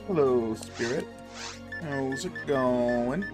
Hello, Spirit. How's it going?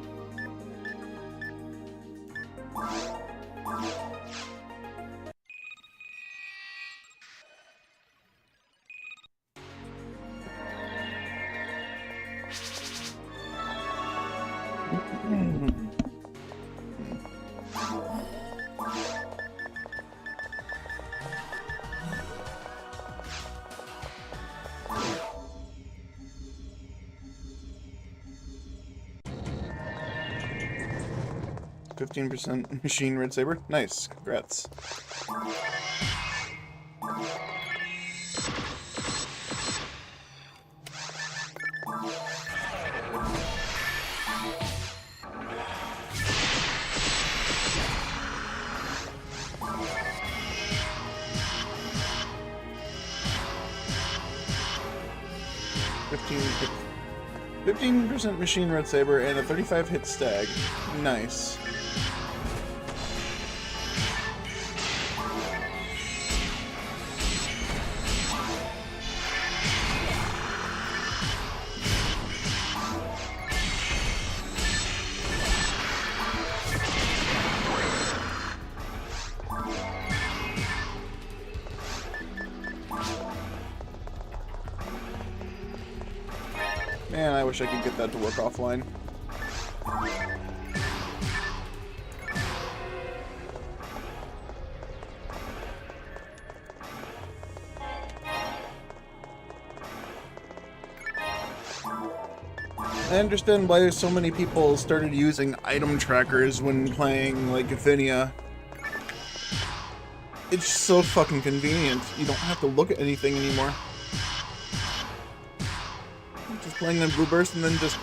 %, machine red saber. Nice, congrats. %, machine red saber and a 35 hit stag. Nice. Man, I wish I could get that to work offline. I understand why so many people started using item trackers when playing, like, Athenia. It's so fucking convenient. You don't have to look at anything anymore. Just playing on Blue Burst and then just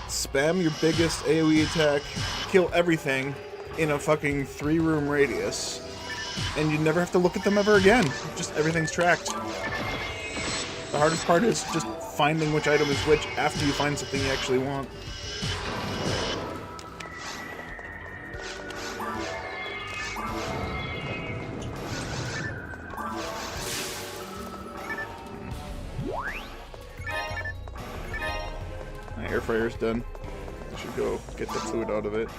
spam your biggest AoE attack, kill everything in a fucking 3-room radius, and you never have to look at them ever again. Just everything's tracked. The hardest part is just finding which item is which after you find something you actually want. My air fryer's done. I should go get the food out of it.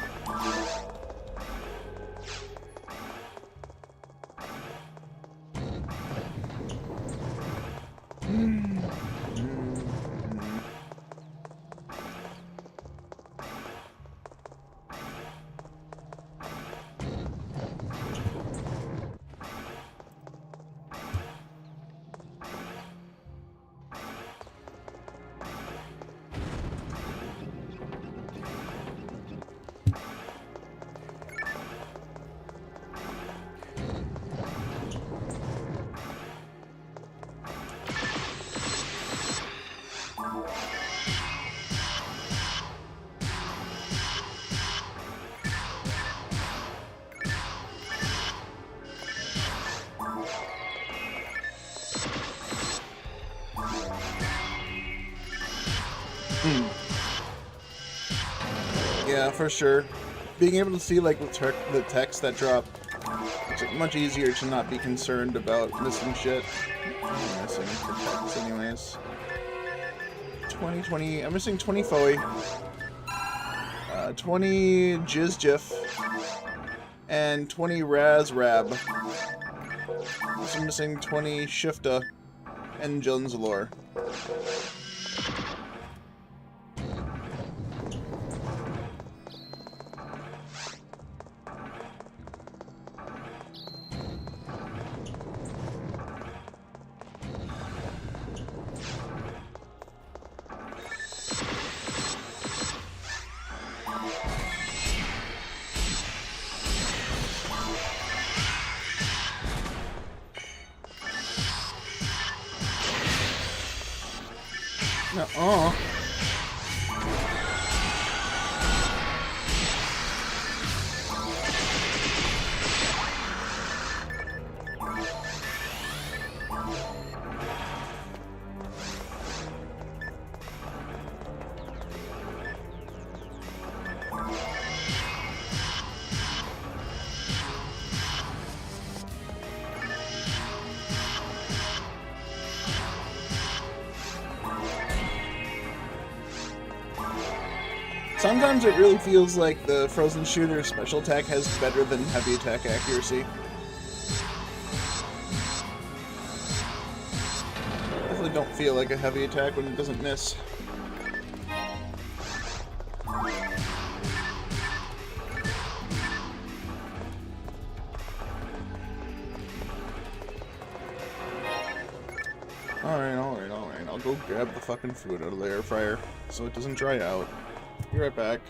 Yeah, for sure. Being able to see like the text that drop, it's much easier to not be concerned about missing shit. I'm missing the text anyways. 20, I'm missing 20 Foey, 20 Jizzjiff, and 20 Razrab. Also missing 20 Shifta and Junzalore. Sometimes it really feels like the frozen shooter special attack has better than heavy attack accuracy. Definitely don't feel like a heavy attack when it doesn't miss. Alright. I'll go grab the fucking food out of the air fryer so it doesn't dry out. Be right back.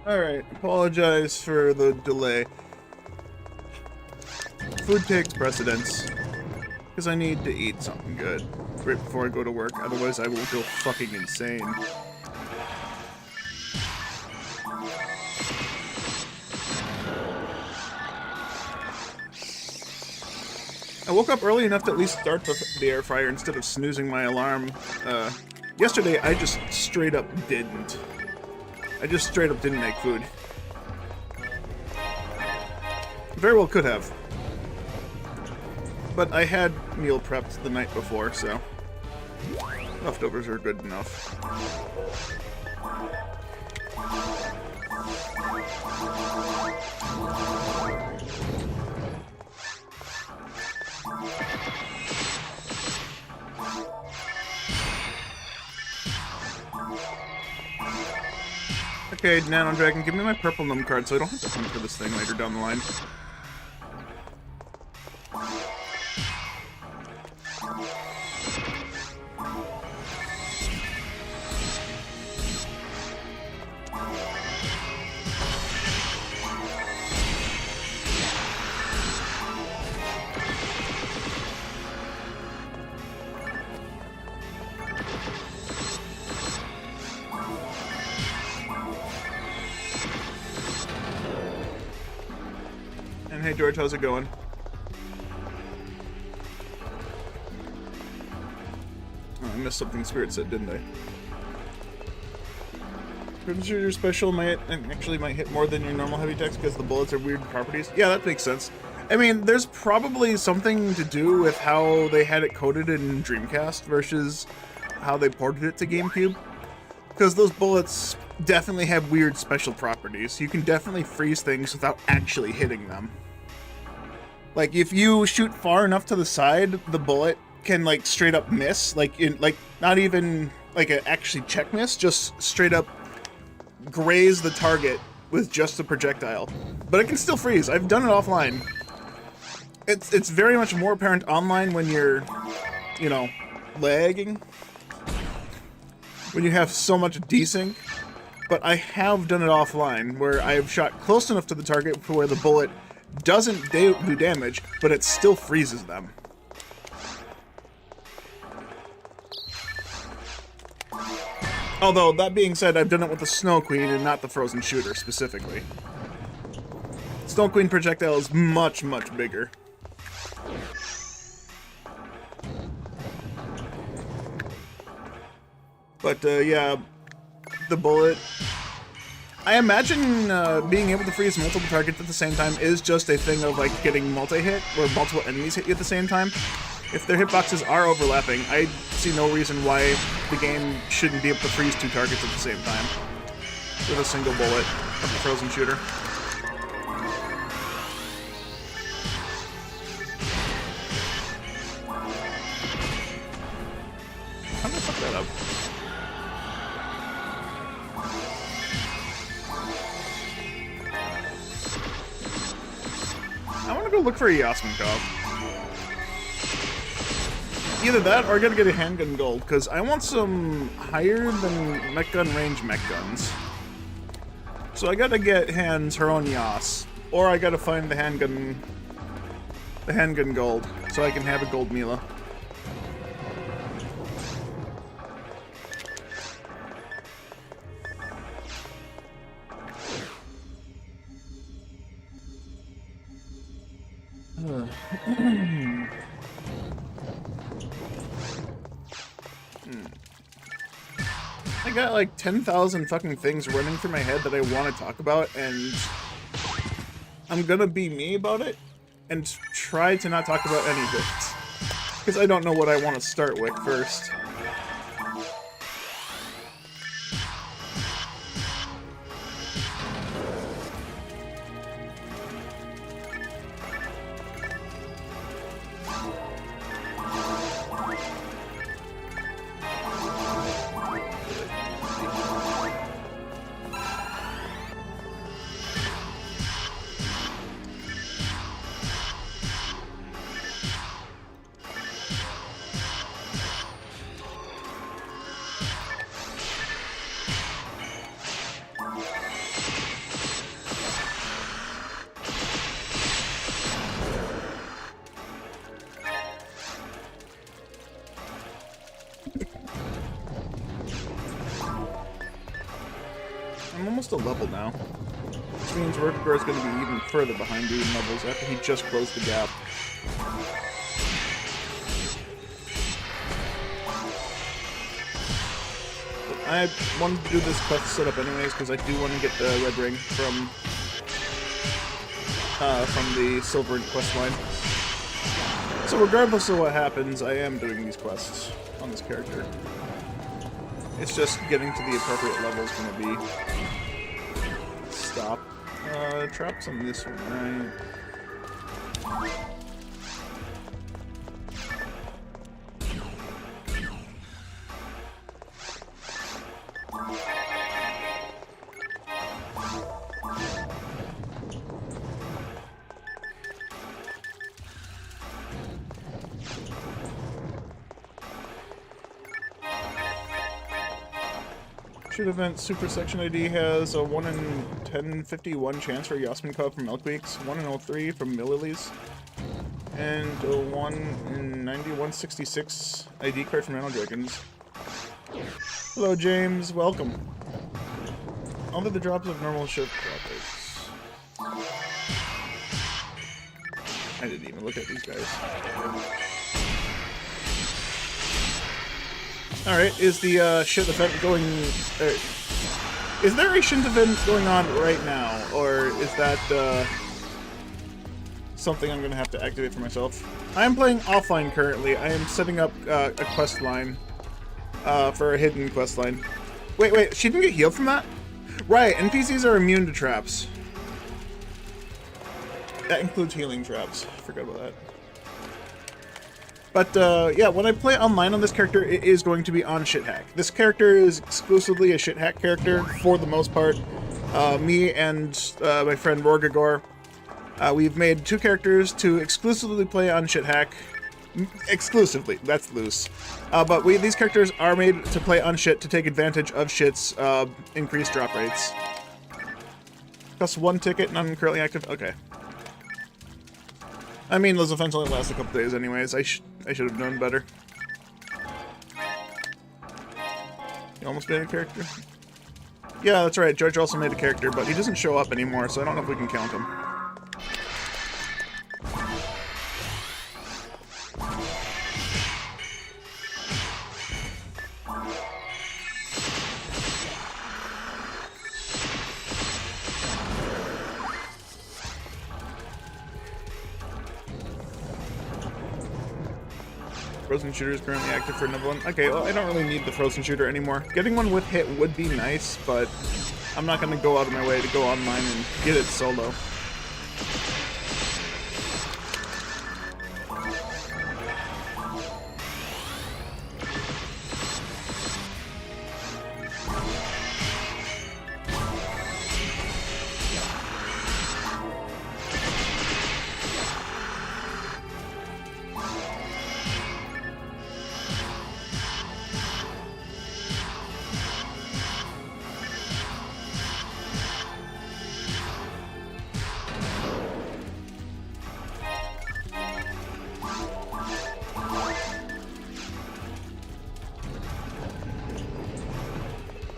Alright, apologize for the delay. Food takes precedence. Because I need to eat something good right before I go to work, otherwise I will go fucking insane. I woke up early enough to at least start the air fryer instead of snoozing my alarm. Yesterday I just straight up didn't. I just straight up didn't make food. Very well could have. But I had meal prepped the night before, so leftovers are good enough. Okay, Nano Dragon, give me my purple num card so I don't have to come for this thing later down the line. Hey George, how's it going? Oh, I missed something Spirit said, didn't I? Crimson Shooter Special might hit more than your normal heavy attacks because the bullets are weird properties. Yeah, that makes sense. I mean, there's probably something to do with how they had it coded in Dreamcast versus how they ported it to GameCube. Because those bullets definitely have weird special properties. You can definitely freeze things without actually hitting them. Like, if you shoot far enough to the side, the bullet can, like, straight up miss. Like, not even, like, an actually check miss, just straight up graze the target with just the projectile. But it can still freeze. I've done it offline. It's very much more apparent online when you're, you know, lagging. When you have so much desync. But I have done it offline, where I have shot close enough to the target for where the bullet doesn't do damage, but it still freezes them. Although, that being said, I've done it with the Snow Queen and not the Frozen Shooter, specifically. Snow Queen projectile is much, much bigger. But, yeah, the bullet... I imagine being able to freeze multiple targets at the same time is just a thing of, like, getting multi-hit, where multiple enemies hit you at the same time. If their hitboxes are overlapping, I see no reason why the game shouldn't be able to freeze two targets at the same time with a single bullet of the Frozen Shooter. How did I fuck that up? I want to go look for a Yasminkov. Either that, or I gotta get a handgun gold, because I want some higher than mech gun range mech guns. So I gotta get Han's her own Yas, or I gotta find the handgun gold, so I can have a gold Mila. I got like 10,000 fucking things running through my head that I want to talk about, and I'm gonna be me about it and try to not talk about any of it, because I don't know what I want to start with first. I'm almost a level now. Which means Rokugar is going to be even further behind me in levels after he just closed the gap. But I wanted to do this quest setup anyways because I do want to get the red ring from the silver quest line. So regardless of what happens, I am doing these quests on this character. It's just getting to the appropriate level is going to be... Stop. Traps on this one, right? Shoot event Super Section ID has a 1 in 1051 chance for Yasmin code from Milkweeks, 1 in 03 from Millilis, and a 1 in 9166 ID card from Nano Dragons. Hello James, welcome. Only the drops of normal ship droppers. I didn't even look at these guys. Alright, is the shit event going... is there a shit event going on right now? Or is that something I'm going to have to activate for myself? I am playing offline currently. I am setting up a quest line for a hidden quest line. Wait, she didn't get healed from that? Right, NPCs are immune to traps. That includes healing traps. Forgot about that. But, yeah, when I play online on this character, it is going to be on Shithack. This character is exclusively a Shithack character, for the most part. Me and my friend Rorgagor, we've made 2 characters to exclusively play on Shithack. Exclusively, that's loose. But these characters are made to play on Shit to take advantage of Shit's increased drop rates. Costs 1 ticket, none currently active. Okay. I mean, those events only last a couple days anyways. I should have known better. You almost made a character? Yeah, that's right. George also made a character, but he doesn't show up anymore, so I don't know if we can count him. Frozen shooter is currently active for another one. Okay, well, I don't really need the frozen shooter anymore. Getting one with hit would be nice, but I'm not going to go out of my way to go online and get it solo.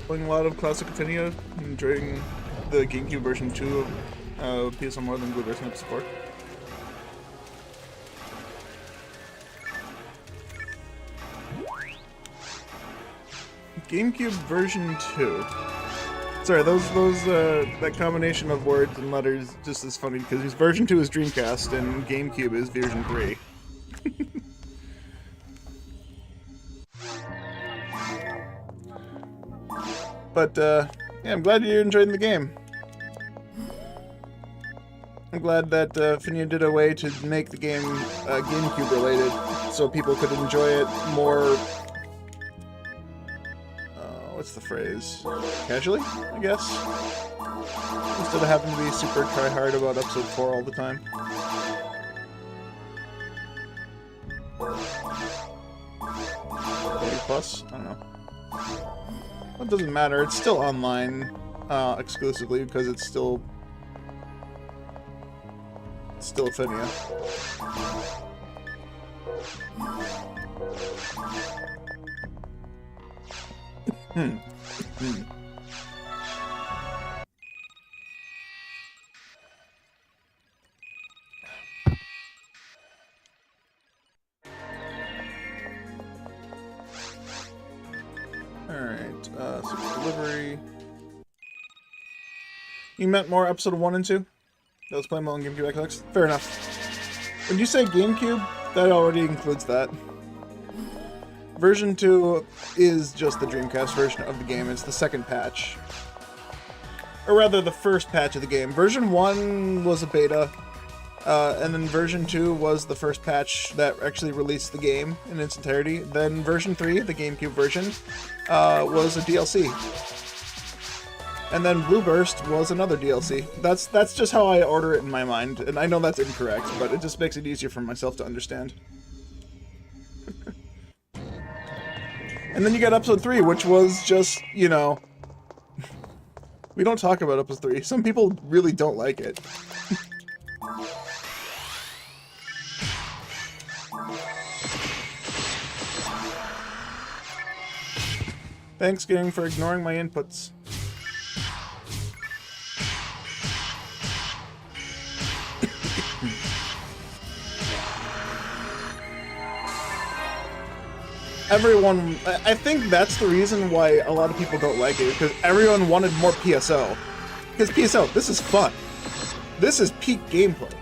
Playing a lot of classic Phantasy, enjoying the GameCube version 2 of PSL more than Blueberry Snap support. GameCube version 2. Sorry, that combination of words and letters just is funny because his version 2 is Dreamcast and GameCube is version 3. But, yeah, I'm glad you're enjoying the game. I'm glad that Phantasy did a way to make the game GameCube related, so people could enjoy it more, what's the phrase? Casually, I guess? Instead of having to be super try-hard about episode 4 all the time. Maybe plus? I don't know. Well, it doesn't matter, it's still online, exclusively, because it's still Phantasy. Alright, delivery. You meant more episode 1 and 2? That was playing on GameCube XX? Fair enough. When you say GameCube, that already includes that. Version 2 is just the Dreamcast version of the game. It's the second patch. Or rather, the first patch of the game. Version 1 was a beta, and then version 2 was the first patch that actually released the game in its entirety. Then version 3, the GameCube version, was a DLC. And then Blue Burst was another DLC. That's just how I order it in my mind, and I know that's incorrect, but it just makes it easier for myself to understand. And then you got episode 3, which was just, you know... We don't talk about episode 3. Some people really don't like it. Thanks, gang, for ignoring my inputs. Everyone, I think that's the reason why a lot of people don't like it, because everyone wanted more PSO. Because PSO, this is fun. This is peak gameplay.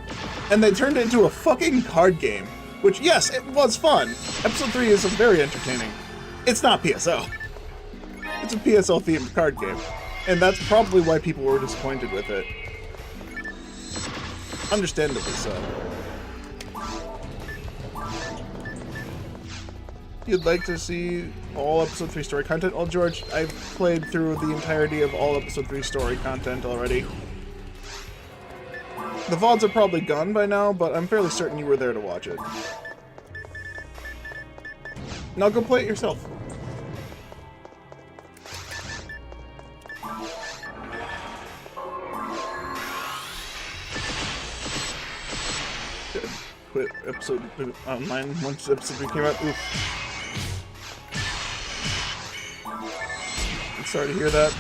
And they turned it into a fucking card game, which, yes, it was fun. Episode 3 is very entertaining. It's not PSO. It's a PSO-themed card game. And that's probably why people were disappointed with it. Understandably so. You'd like to see all episode 3 story content? Oh, George, I've played through the entirety of all episode 3 story content already. The VODs are probably gone by now, but I'm fairly certain you were there to watch it. Now go play it yourself. Good. Quit episode online once episode 3 came out. Oof. Sorry to hear that.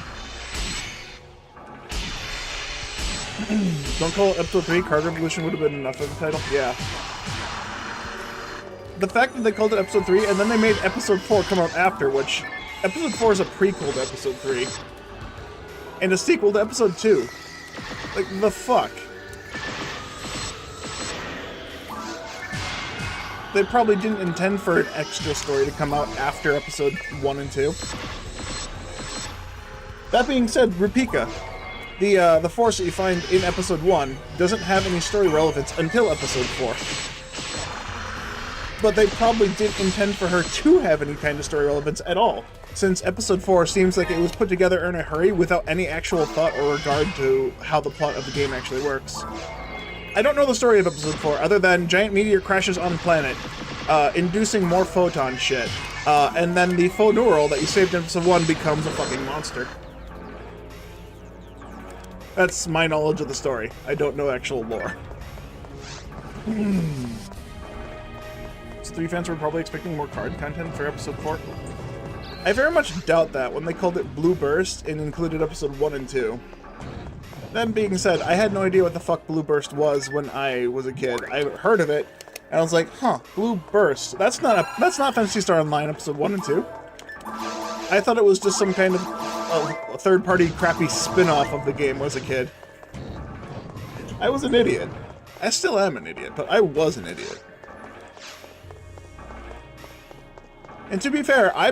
Don't call it episode 3, Card Revolution would have been enough of the title. Yeah. The fact that they called it episode 3 and then they made episode 4 come out after, which episode 4 is a prequel to episode 3. And a sequel to episode 2. Like, the fuck? They probably didn't intend for an extra story to come out after episode 1 and 2. That being said, Rupika, the force that you find in episode 1 doesn't have any story relevance until episode 4. But they probably didn't intend for her to have any kind of story relevance at all, since episode 4 seems like it was put together in a hurry without any actual thought or regard to how the plot of the game actually works. I don't know the story of episode 4, other than giant meteor crashes on planet, inducing more photon shit, and then the faux neural that you saved in episode 1 becomes a fucking monster. That's my knowledge of the story. I don't know actual lore. So 3 fans were probably expecting more card content for episode 4. I very much doubt that when they called it Blue Burst and included episode 1 and 2. That being said, I had no idea what the fuck Blue Burst was when I was a kid. I heard of it, and I was like, huh, Blue Burst. That's not Phantasy Star Online episode 1 and 2. I thought it was just some kind of a third-party crappy spin-off of the game as a kid. I was an idiot. I still am an idiot, but I was an idiot. And to be fair, I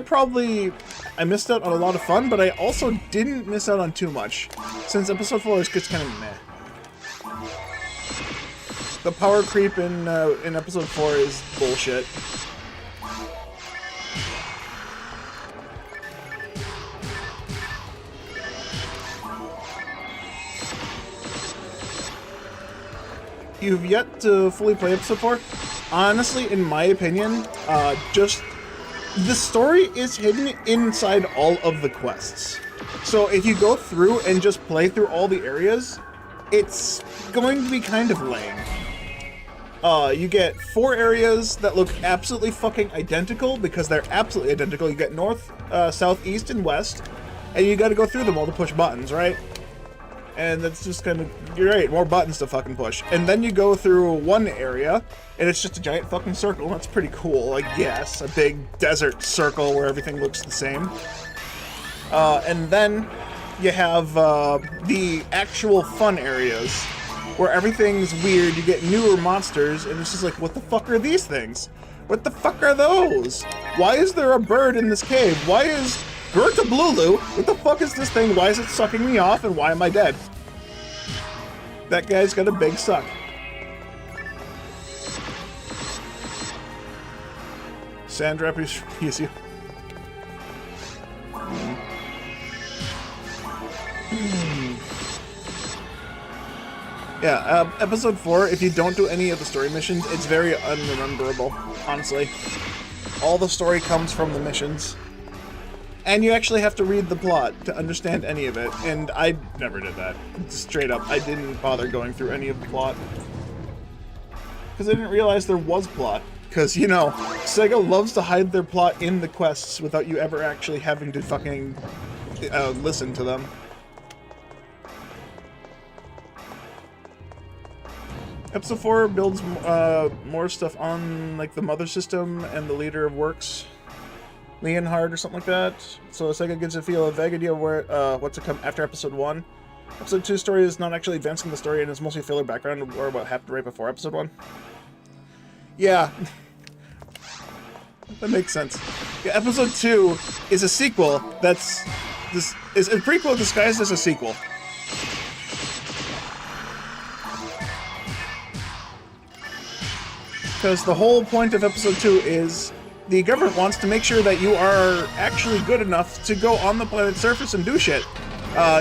missed out on a lot of fun, but I also didn't miss out on too much, since episode 4 is just kind of meh. The power creep in episode 4 is bullshit. You've yet to fully play episode 4? Honestly, in my opinion, just... the story is hidden inside all of the quests. So if you go through and just play through all the areas, it's going to be kind of lame. You get 4 areas that look absolutely fucking identical because they're absolutely identical. You get north, south, east, and west, and you got to go through them all to push buttons, right? And that's just kind of great. More buttons to fucking push. And then you go through one area, and it's just a giant fucking circle. That's pretty cool, I guess. A big desert circle where everything looks the same. And then you have the actual fun areas where everything's weird. You get newer monsters, and it's just like, what the fuck are these things? What the fuck are those? Why is there a bird in this cave? Why is Bertablulu? What the fuck is this thing? Why is it sucking me off, and why am I dead? That guy's got a big suck. Sandra, please you. Yeah, episode 4, if you don't do any of the story missions, it's very unrememberable, honestly. All the story comes from the missions. And you actually have to read the plot to understand any of it, and I never did that. Straight up, I didn't bother going through any of the plot. Because I didn't realize there was plot. Because, you know, Sega loves to hide their plot in the quests without you ever actually having to fucking listen to them. Episode 4 builds more stuff on, like, the mother system and the leader of works. Leonhard or something like that. So Sega gives a vague idea of where what's to come after episode 1. Episode 2 story is not actually advancing the story and is mostly filler background or what happened right before episode 1. Yeah. That makes sense. Yeah, episode 2 is a sequel is a prequel disguised as a sequel. Because the whole point of episode 2 is the government wants to make sure that you are actually good enough to go on the planet's surface and do shit.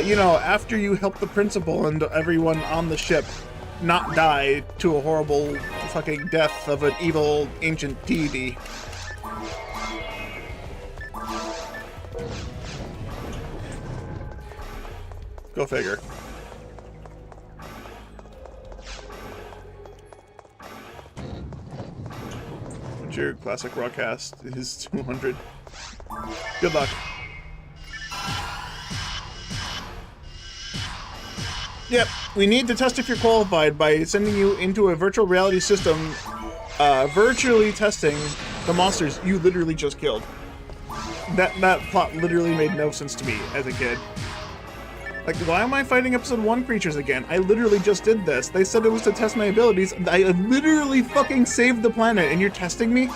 You know, after you help the principal and everyone on the ship not die to a horrible fucking death of an evil ancient deity. Go figure. Your classic Rawcast is 200. Good luck. Yep, we need to test if you're qualified by sending you into a virtual reality system, virtually testing the monsters you literally just killed. That plot literally made no sense to me as a kid. Like, why am I fighting episode 1 creatures again? I literally just did this. They said it was to test my abilities. I literally fucking saved the planet, and you're testing me?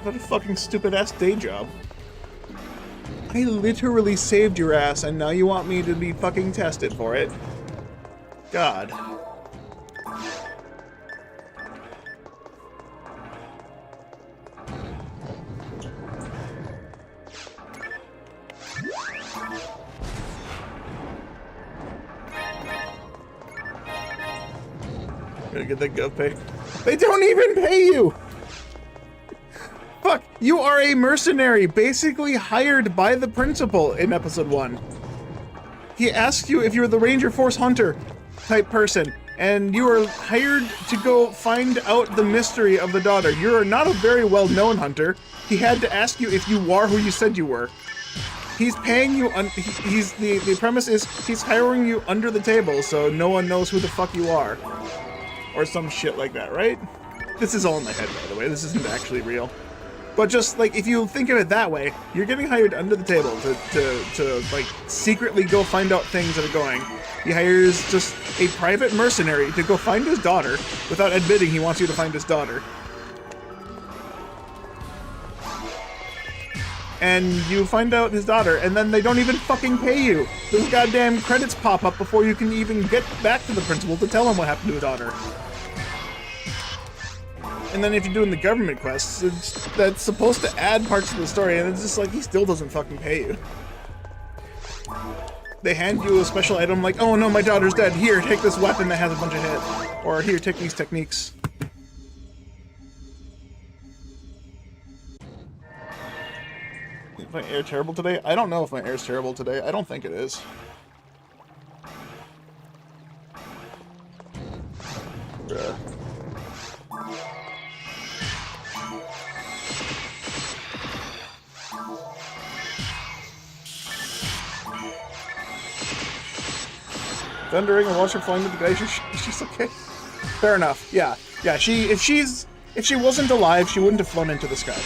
What a fucking stupid-ass day job. I literally saved your ass, and now you want me to be fucking tested for it? God. Gonna get that GovPay. They don't even pay you! Fuck, you are a mercenary, basically hired by the principal in episode 1. He asks you if you're the Ranger Force Hunter type person, and you are hired to go find out the mystery of the daughter. You're not a very well-known hunter. He had to ask you if you are who you said you were. He's paying you, the premise is he's hiring you under the table so no one knows who the fuck you are. Or some shit like that, right? This is all in my head, by the way. This isn't actually real. But just, like, if you think of it that way, you're getting hired under the table to like, secretly go find out things that are going. He hires just a private mercenary to go find his daughter without admitting he wants you to find his daughter. And you find out his daughter, and then they don't even fucking pay you. Those goddamn credits pop up before you can even get back to the principal to tell him what happened to his daughter. And then if you're doing the government quests, that's supposed to add parts of the story, and it's just like, he still doesn't fucking pay you. They hand you a special item like, oh no, my daughter's dead. Here, take this weapon that has a bunch of hit. Or here, take these techniques. Is my air terrible today? I don't know if my air's terrible today. I don't think it is. Thundering and watch her flying with the glacier. She's okay. Fair enough. Yeah. Yeah, if she wasn't alive, she wouldn't have flown into the sky.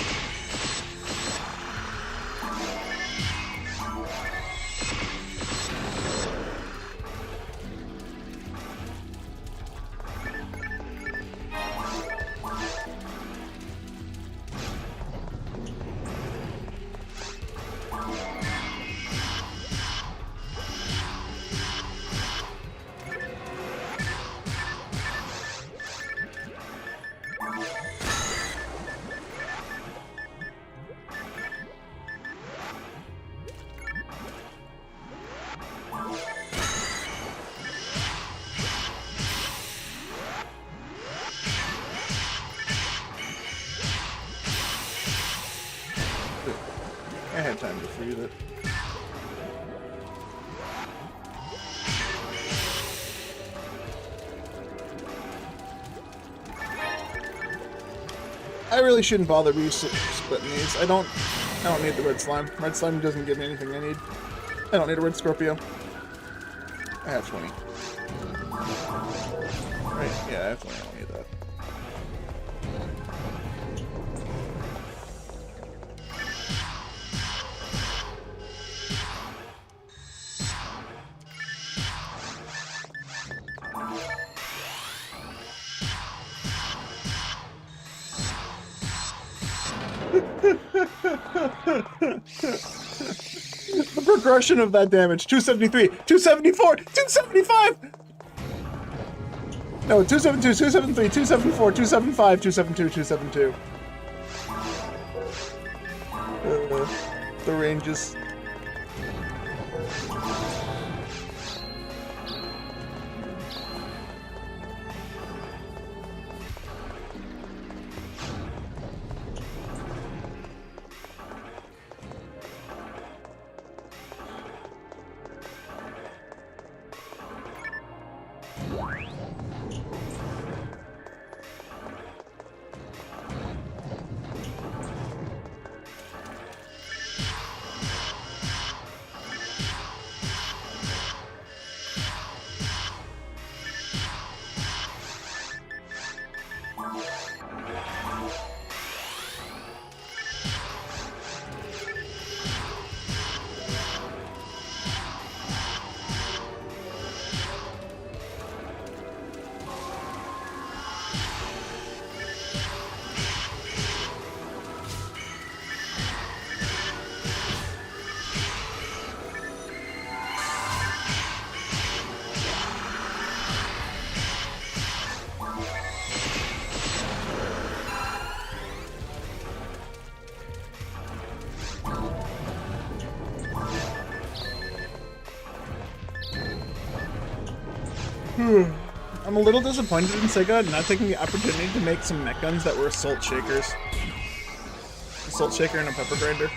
I had time to freeze it. I really shouldn't bother splitting these. I don't need the red slime. Red slime doesn't give me anything I need. I don't need a red Scorpio. I have 20. Right, yeah, I have 20. I don't need that. The progression of that damage. 273, 274, 275! No, 272, 273, 274, 275, 272, 272. The ranges. I'm a little disappointed in Sega not taking the opportunity to make some mech guns that were assault shakers. Assault shaker and a pepper grinder.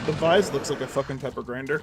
The Vise looks like a fucking pepper grinder.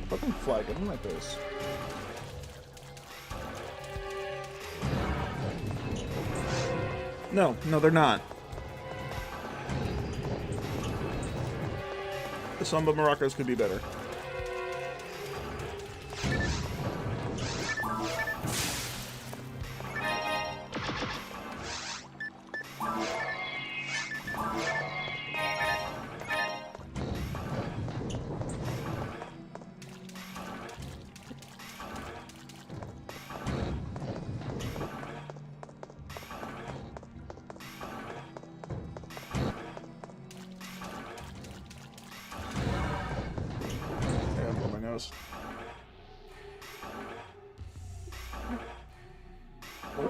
Fucking flag, I don't like this. No, they're not. The Samba Maracas could be better.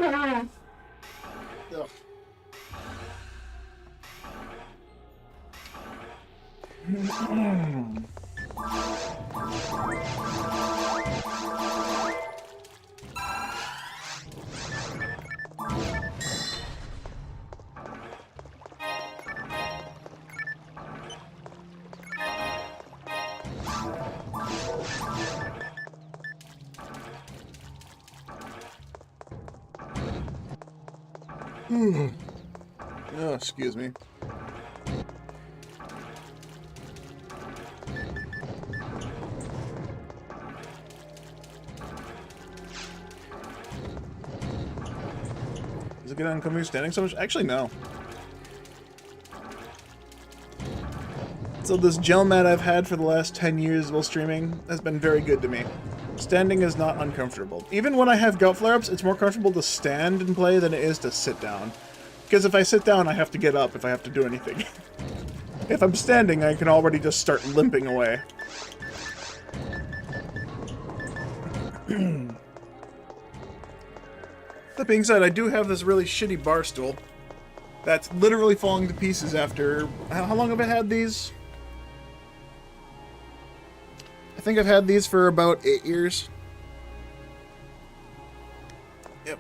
Ugh. Oh, excuse me. Is it good on coming standing so much? Actually, no. So this gel mat I've had for the last 10 years while streaming has been very good to me. Standing is not uncomfortable. Even when I have gout flare-ups, it's more comfortable to stand and play than it is to sit down. Because if I sit down, I have to get up if I have to do anything. If I'm standing, I can already just start limping away. That being said, I do have this really shitty bar stool that's literally falling to pieces after... How long have I had these? I think I've had these for about 8 years. Yep.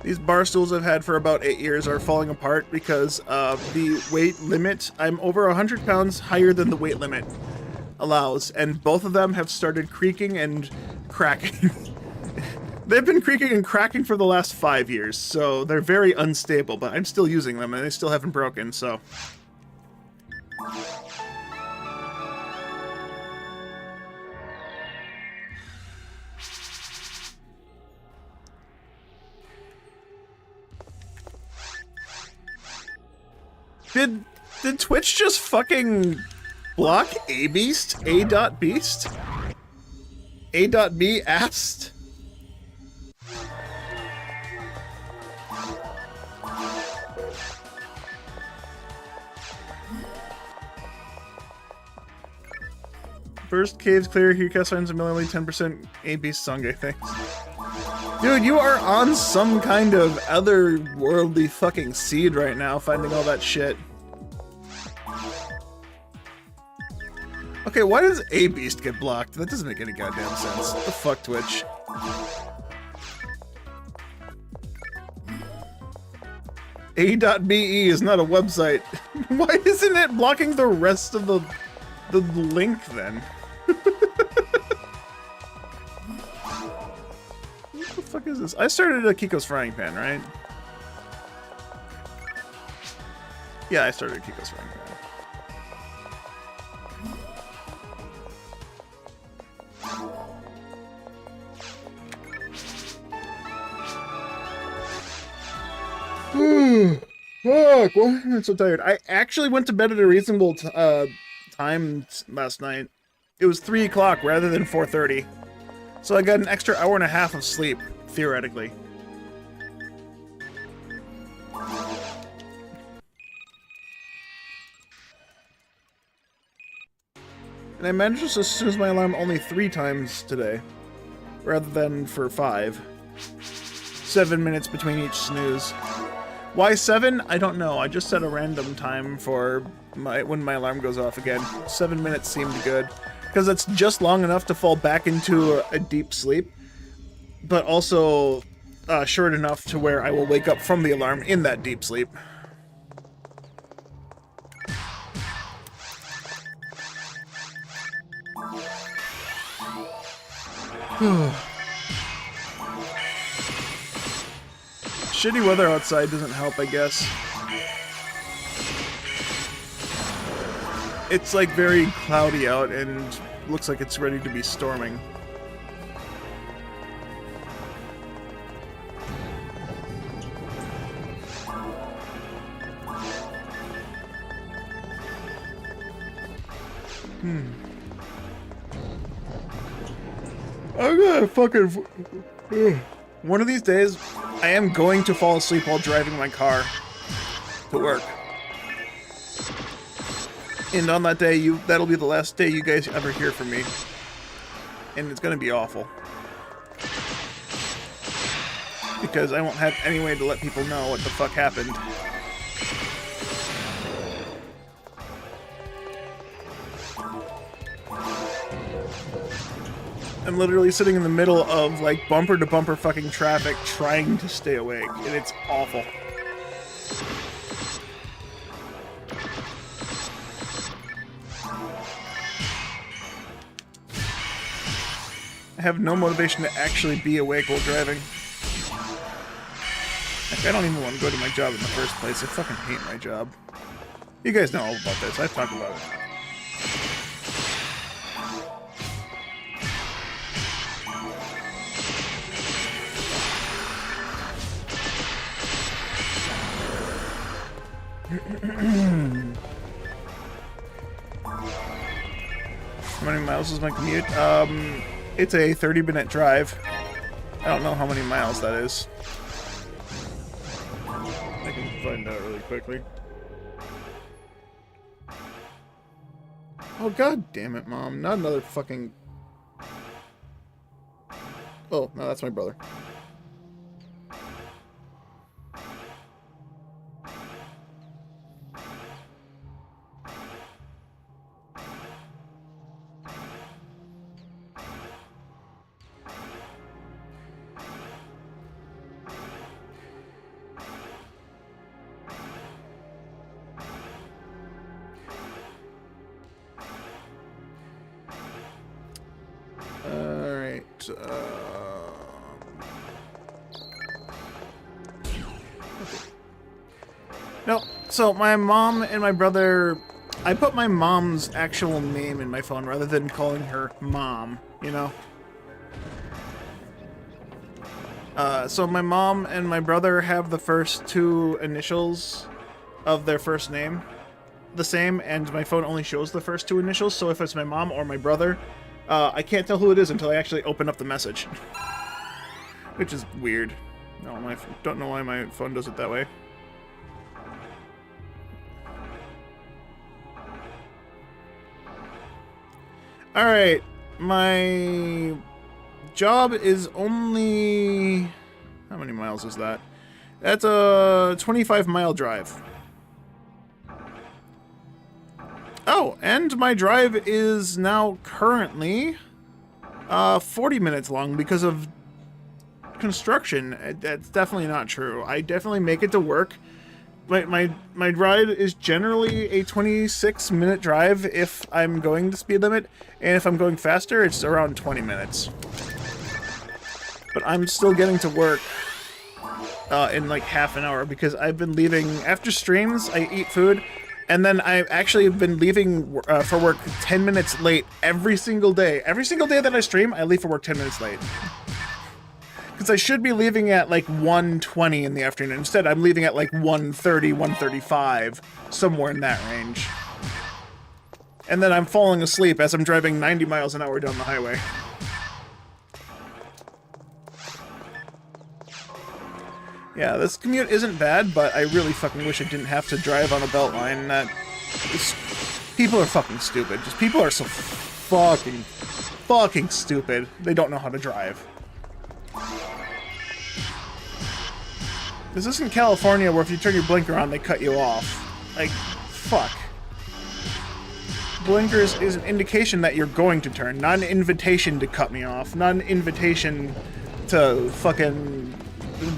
These bar stools I've had for about 8 years are falling apart because of the weight limit. I'm over 100 pounds higher than the weight limit allows, and both of them have started creaking and cracking. They've been creaking and cracking for the last 5 years, so they're very unstable, but I'm still using them, and they still haven't broken, so... Did Twitch just fucking block A-Beast? A.Beast? A.B asked? First caves clear, here cast finds a million 10% A-Beast Sangay, thanks. Dude, you are on some kind of otherworldly fucking seed right now, finding all that shit. Okay, why does A-Beast get blocked? That doesn't make any goddamn sense. What the fuck, Twitch? A.be is not a website. Why isn't it blocking the rest of the link, then? What the fuck is this? I started a Kiko's Frying Pan, right? Yeah, I started a Kiko's Frying Pan. Fuck, why am I so tired? I actually went to bed at a reasonable time last night. It was 3 o'clock rather than 4:30. So I got an extra hour and a half of sleep, theoretically. And I managed to snooze my alarm only 3 times today, rather than for 5. 7 minutes between each snooze. Why 7? I don't know. I just set a random time for when my alarm goes off again. 7 minutes seemed good. Because it's just long enough to fall back into a deep sleep, but also short enough to where I will wake up from the alarm in that deep sleep. Shitty weather outside doesn't help, I guess. It's like very cloudy out and looks like it's ready to be storming. I gotta fucking... One of these days, I am going to fall asleep while driving my car to work. And on that day, that'll be the last day you guys ever hear from me. And it's gonna be awful. because I won't have any way to let people know what the fuck happened. I'm literally sitting in the middle of, like, bumper-to-bumper fucking traffic trying to stay awake, and it's awful. I have no motivation to actually be awake while driving. Like, I don't even want to go to my job in the first place. I fucking hate my job. You guys know all about this. I've talked about it. How many miles is my commute? It's a 30-minute drive. I don't know how many miles that is. I can find out really quickly. Oh, god damn it, Mom. Not another fucking... Oh, no, that's my brother. Alright, No, so my mom and my brother... I put my mom's actual name in my phone rather than calling her Mom, you know? So my mom and my brother have the first two initials of their first name the same, and my phone only shows the first two initials, so if it's my mom or my brother, I can't tell who it is until I actually open up the message. Which is weird. No, I don't know why my phone does it that way. Alright, my job is only... How many miles is that? That's a 25-mile drive. Oh, and my drive is now currently 40 minutes long because of construction. That's definitely not true. I definitely make it to work. My ride is generally a 26-minute drive if I'm going the speed limit, and if I'm going faster, it's around 20 minutes. But I'm still getting to work in like half an hour because I've been leaving after streams. I eat food, and then I've actually been leaving for work 10 minutes late every single day. Every single day that I stream, I leave for work 10 minutes late. Because I should be leaving at like 1:20 in the afternoon. Instead, I'm leaving at like 1:30, 1:35, somewhere in that range. And then I'm falling asleep as I'm driving 90 miles an hour down the highway. Yeah, this commute isn't bad, but I really fucking wish I didn't have to drive on a beltline. People are fucking stupid. Just people are so fucking stupid. They don't know how to drive. This isn't California where if you turn your blinker on, they cut you off. Like, fuck. Blinkers is an indication that you're going to turn, not an invitation to cut me off, not an invitation to fucking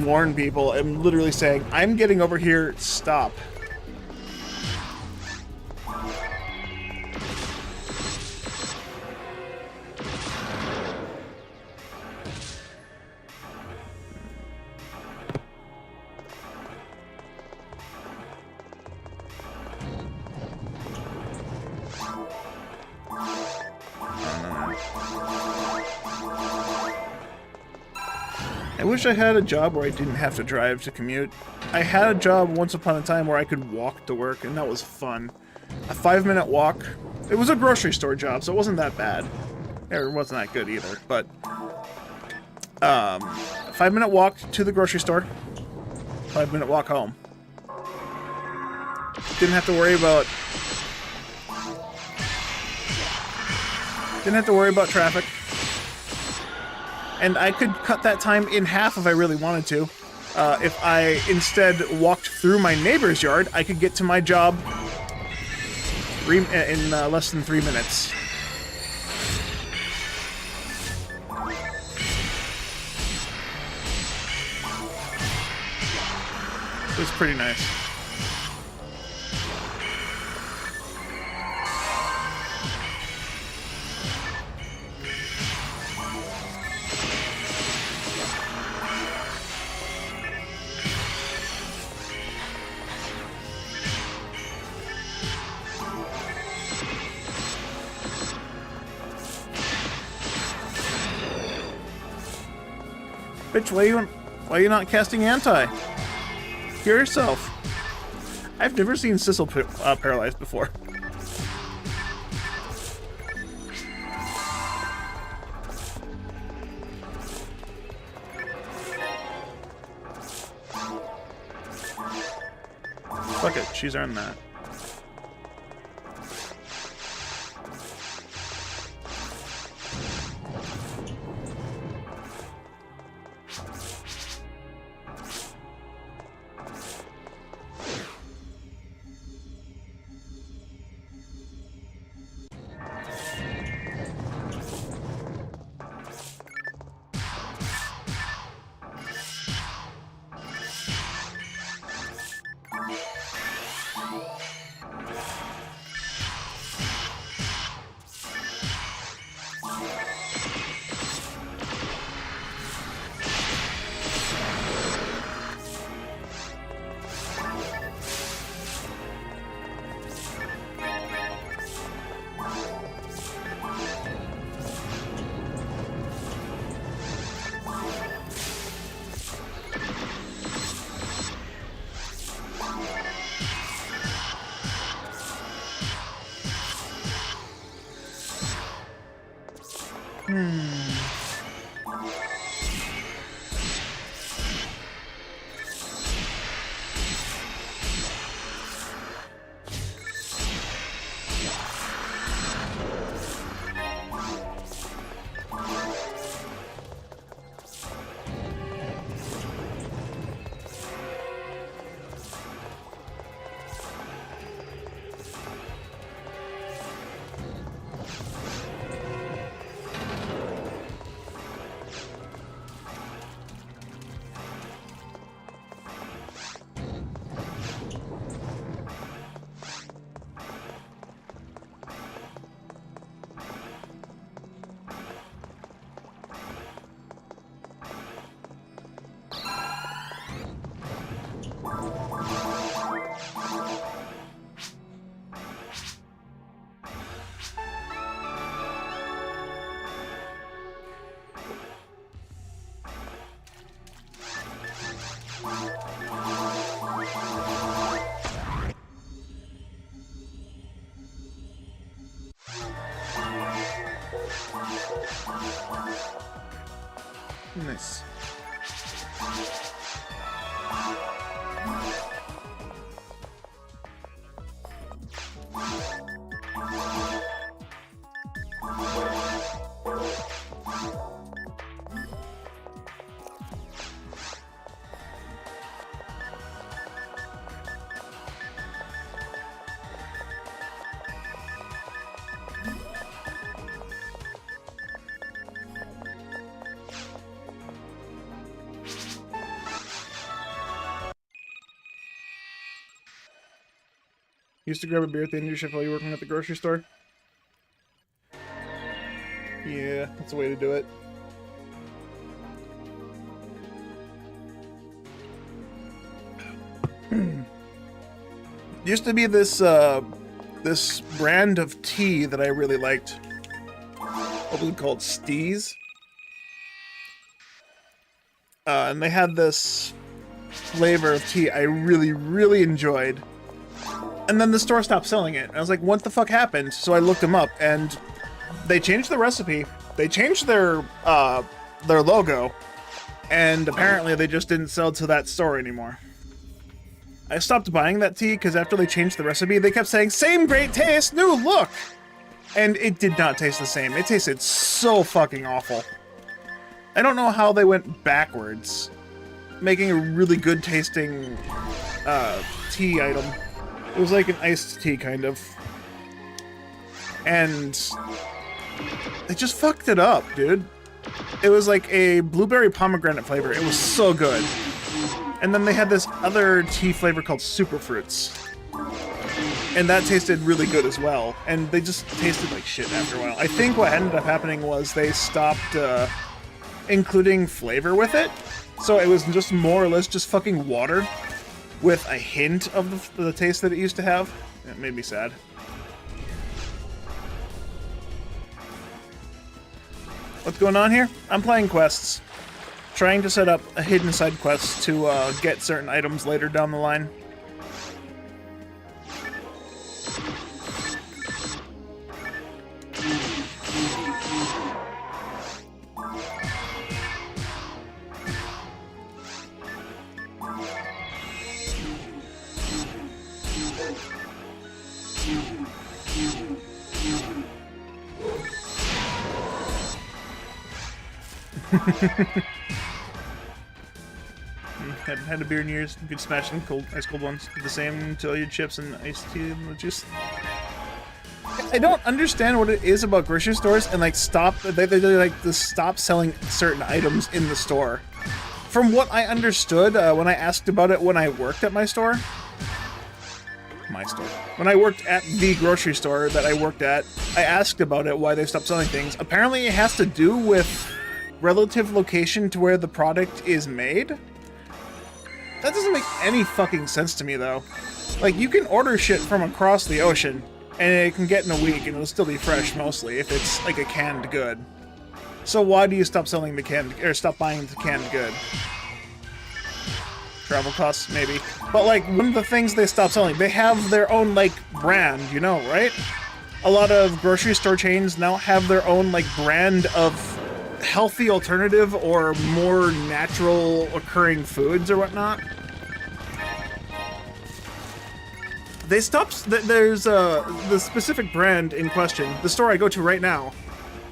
warn people. I'm literally saying, I'm getting over here, stop. I wish I had a job where I didn't have to drive to commute. I had a job once upon a time where I could walk to work, and that was fun. A 5-minute walk. It was a grocery store job, so it wasn't that bad. It wasn't that good either, but... a 5-minute walk to the grocery store. 5-minute walk home. Didn't have to worry about... Didn't have to worry about traffic. And I could cut that time in half if I really wanted to. If I instead walked through my neighbor's yard, I could get to my job in less than 3 minutes. It's pretty nice. Bitch, why are you not casting anti? Hear yourself. I've never seen Sissel paralyzed before. Fuck it, she's earned that. Nice. Used to grab a beer at the end of your shift while you're working at the grocery store? Yeah, that's a way to do it. Used to be this this brand of tea that I really liked. What was it called? Steez? And they had this flavor of tea I really, really enjoyed. And then the store stopped selling it. I was like, what the fuck happened? So I looked them up, and they changed the recipe. They changed their logo, and apparently they just didn't sell to that store anymore. I stopped buying that tea because after they changed the recipe, they kept saying, same great taste, new look! And it did not taste the same. It tasted so fucking awful. I don't know how they went backwards, making a really good tasting tea item. It was like an iced tea, kind of. And they just fucked it up, dude. It was like a blueberry pomegranate flavor. It was so good. And then they had this other tea flavor called Super Fruits. And that tasted really good as well. And they just tasted like shit after a while. I think what ended up happening was they stopped including flavor with it. So it was just more or less just fucking water with a hint of the taste that it used to have. It made me sad. What's going on here? I'm playing quests. Trying to set up a hidden side quest to get certain items later down the line. Hadn't had a beer in years. You could smash them cold, ice cold ones. Do the same to all your chips and iced tea and juice. I don't understand what it is about grocery stores and like they like to stop selling certain items in the store. From what I understood when I asked about it when I worked at my store. When I worked at the grocery store that I worked at, I asked about it, why they stopped selling things. Apparently it has to do with relative location to where the product is made. That doesn't make any fucking sense to me, though. Like, you can order shit from across the ocean, and it can get in a week, and it'll still be fresh, mostly, if it's, like, a canned good. So why do you stop selling the canned, or stop buying the canned good? Travel costs, maybe. But, like, one of the things they stop selling, they have their own, like, brand, you know, right? A lot of grocery store chains now have their own, like, brand of healthy alternative or more natural occurring foods or whatnot. They stopped. There's the specific brand in question. The store I go to right now,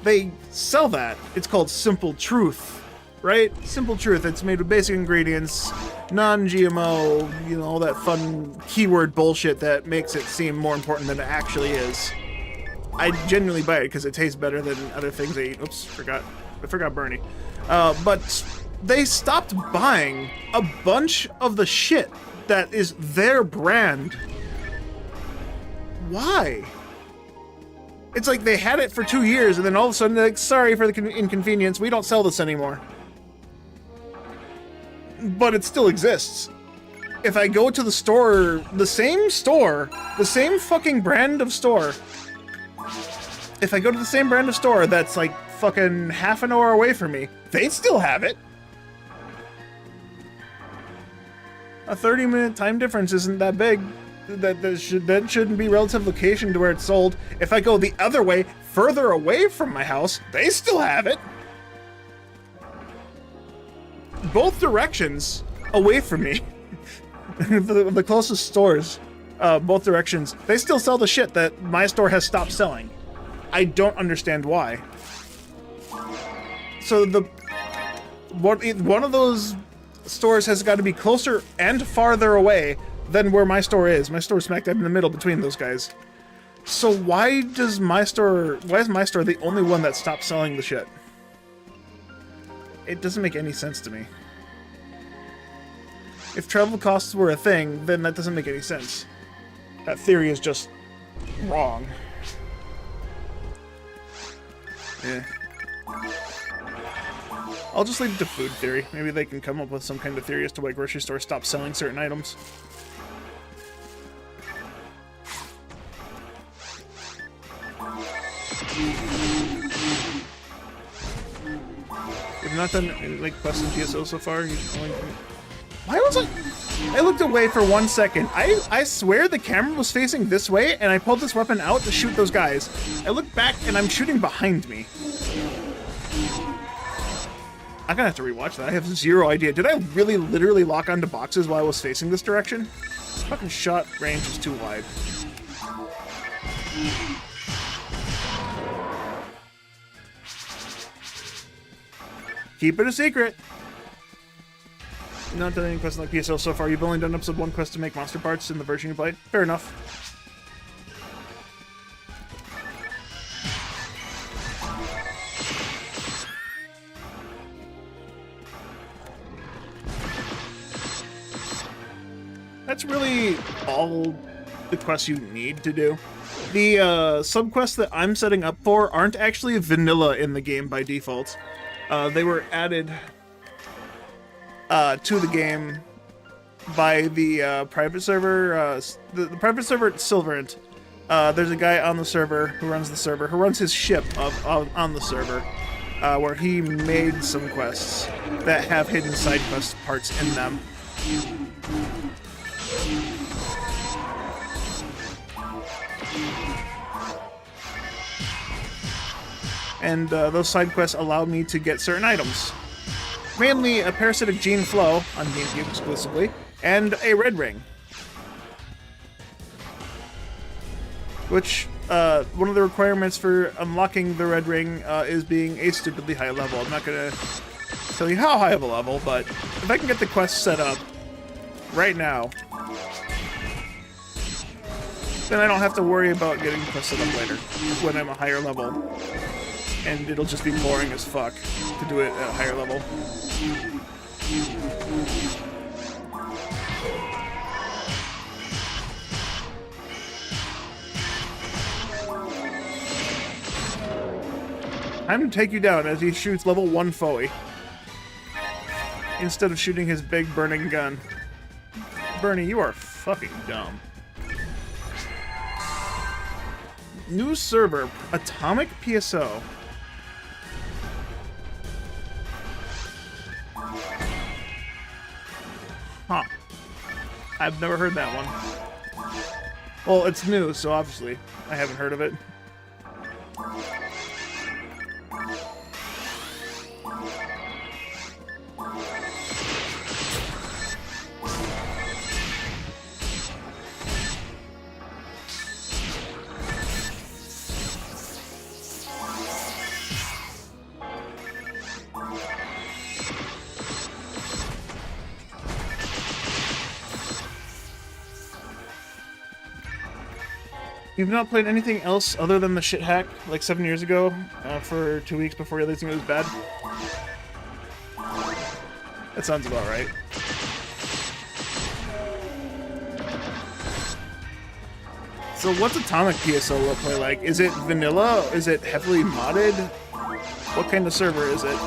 they sell that. It's called Simple Truth, right? Simple Truth. It's made with basic ingredients, non-GMO, you know, all that fun keyword bullshit that makes it seem more important than it actually is. I genuinely buy it because it tastes better than other things I eat. Oops, I forgot Bernie. But they stopped buying a bunch of the shit that is their brand. Why? It's like they had it for 2 years and then all of a sudden they're like, sorry for the inconvenience, we don't sell this anymore. But it still exists. If I go to the store, the same fucking brand of store, if I go to the same brand of store that's like fucking half an hour away from me, they still have it. A 30-minute time difference isn't that big. That shouldn't be relative location to where it's sold. If I go the other way, further away from my house, they still have it. Both directions away from me. the closest stores, both directions, they still sell the shit that my store has stopped selling. I don't understand why. So one of those stores has got to be closer and farther away than where my store is. My store is smack dab in the middle between those guys. So why is my store the only one that stopped selling the shit? It doesn't make any sense to me. If travel costs were a thing, then that doesn't make any sense. That theory is just wrong. Yeah. I'll just leave it to food theory. Maybe they can come up with some kind of theory as to why grocery stores stop selling certain items. You've not done like quests in GSO so far? Why was I looked away for 1 second. I swear the camera was facing this way and I pulled this weapon out to shoot those guys. I looked back and I'm shooting behind me. I'm gonna have to rewatch that. I have zero idea. Did I really literally lock onto boxes while I was facing this direction? Fucking shot range is too wide. Keep it a secret. Not done any quests like PSO so far. You've only done episode 1 quest to make monster parts in the version you played. Fair enough. That's really all the quests you need to do. The subquests that I'm setting up for aren't actually vanilla in the game by default. They were added to the game by the private server. The private server at Silverant. There's a guy on the server who runs his ship on the server, where he made some quests that have hidden side quest parts in them. And those side quests allow me to get certain items. Mainly a parasitic gene flow on GameCube exclusively, and a red ring. Which, one of the requirements for unlocking the red ring is being a stupidly high level. I'm not gonna tell you how high of a level, but if I can get the quest set up right now, then I don't have to worry about getting the quest set up later, when I'm a higher level. And it'll just be boring as fuck to do it at a higher level. Time to take you down as he shoots level 1 foe instead of shooting his big burning gun. Bernie, you are fucking dumb. New server, Atomic PSO. Huh. I've never heard that one. Well, it's new, so obviously I haven't heard of it. You've not played anything else other than the shit hack, like 7 years ago, for 2 weeks before realizing it was bad? That sounds about right. So what's Atomic PSO play like? Is it vanilla? Is it heavily modded? What kind of server is it?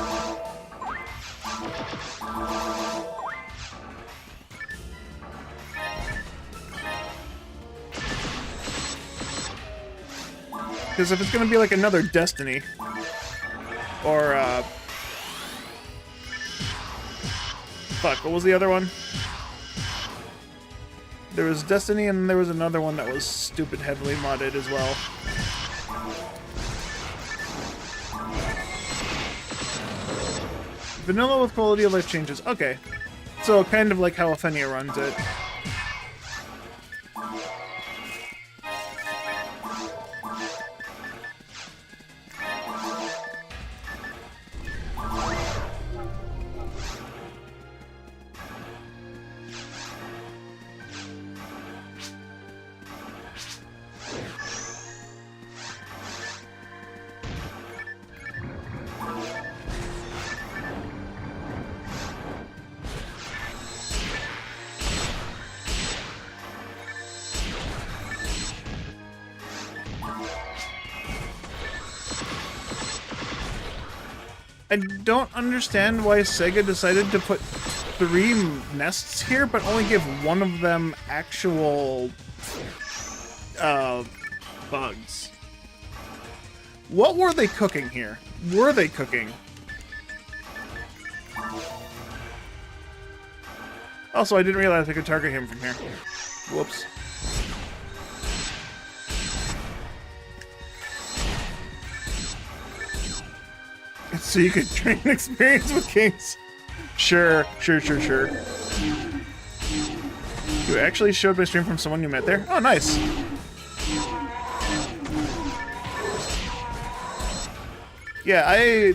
Because if it's going to be like another Destiny, or, fuck, what was the other one? There was Destiny, and there was another one that was stupid heavily modded as well. Vanilla with quality of life changes. Okay. So, kind of like how Aphenia runs it. I don't understand why Sega decided to put 3 nests here, but only give one of them actual bugs. What were they cooking here? Were they cooking? Also, I didn't realize I could target him from here. Whoops. So you could train experience with kings. Sure. You actually showed my stream from someone you met there? Oh, nice. Yeah,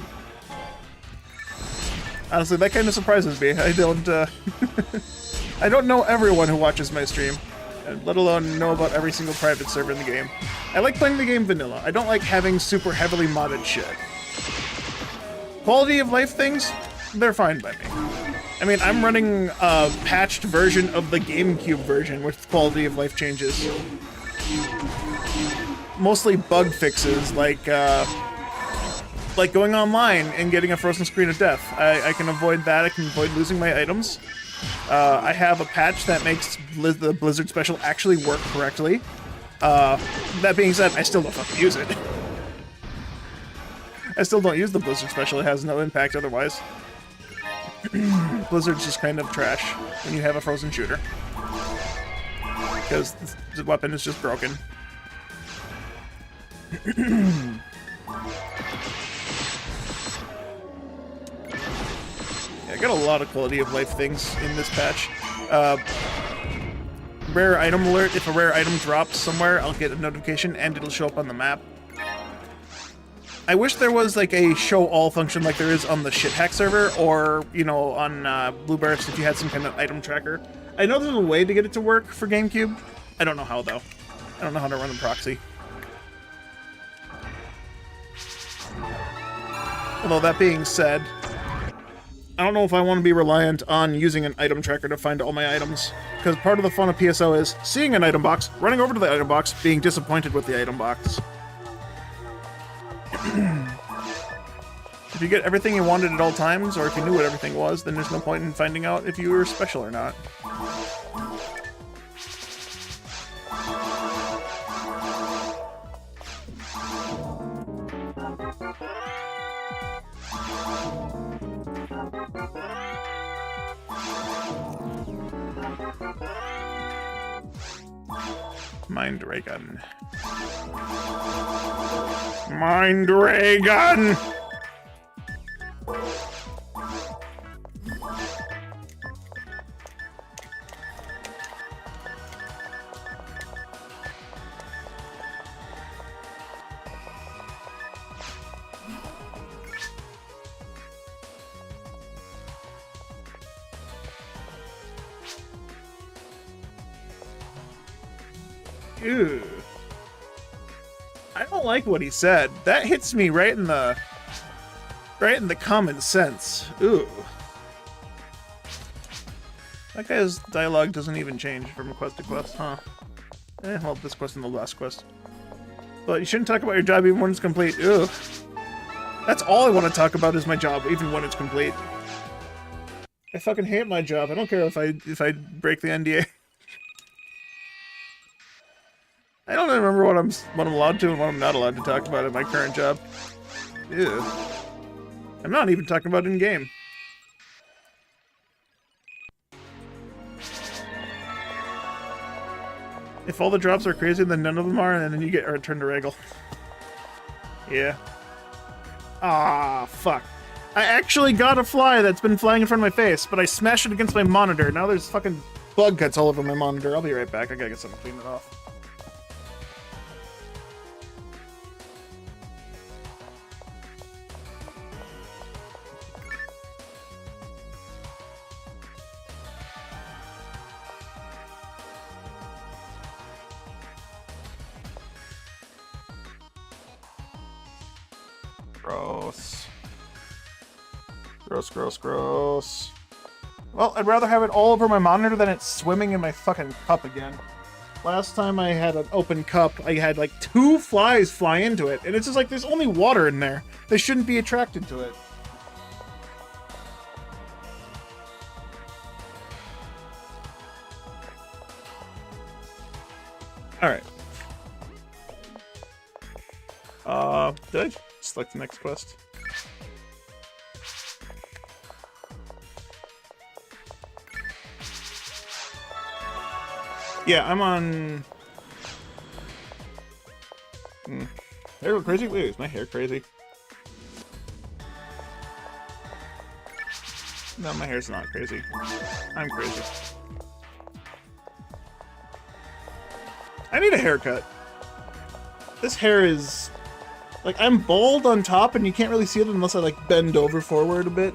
Honestly, that kind of surprises me. I don't, I don't know everyone who watches my stream, let alone know about every single private server in the game. I like playing the game vanilla. I don't like having super heavily modded shit. Quality of life things, they're fine by me. I mean, I'm running a patched version of the GameCube version with quality of life changes. Mostly bug fixes, like going online and getting a frozen screen of death. I can avoid that. I can avoid losing my items. I have a patch that makes the Blizzard special actually work correctly. That being said, I still don't fucking use it. I still don't use the Blizzard special. It has no impact otherwise. Blizzard's just kind of trash when you have a frozen shooter. Because the weapon is just broken. I got a lot of quality of life things in this patch. Rare item alert. If a rare item drops somewhere, I'll get a notification and it'll show up on the map. I wish there was like a show all function like there is on the Shithack server, or, you know, on Blueburst if you had some kind of item tracker. I know there's a way to get it to work for GameCube. I don't know how, though. I don't know how to run a proxy. Although, that being said, I don't know if I want to be reliant on using an item tracker to find all my items. Because part of the fun of PSO is seeing an item box, running over to the item box, being disappointed with the item box. If you get everything you wanted at all times, or if you knew what everything was, then there's no point in finding out if you were special or not. Mind ray gun. Mind ray gun! Ew. I don't like what he said. That hits me right in the common sense. Ooh. That guy's dialogue doesn't even change from quest to quest, huh? Well, this quest and the last quest. But you shouldn't talk about your job even when it's complete. Ew. That's all I want to talk about is my job, even when it's complete. I fucking hate my job. I don't care if I break the NDA. I don't remember what I'm allowed to and what I'm not allowed to talk about in my current job. Ew. I'm not even talking about in-game. If all the drops are crazy, then none of them are, and then you get returned to Regal. Yeah. Ah, fuck. I actually got a fly that's been flying in front of my face, but I smashed it against my monitor. Now there's fucking bug cuts all over my monitor. I'll be right back. I gotta get something to clean it off. Gross. Gross, gross, gross. Well, I'd rather have it all over my monitor than it swimming in my fucking cup again. Last time I had an open cup, I had like 2 flies fly into it, and it's just like there's only water in there. They shouldn't be attracted to it. Alright. Did I select the next quest? Yeah, I'm on... Hair go crazy? Wait, is my hair crazy? No, my hair's not crazy. I'm crazy. I need a haircut. This hair is... Like, I'm bald on top, and you can't really see it unless I, like, bend over forward a bit.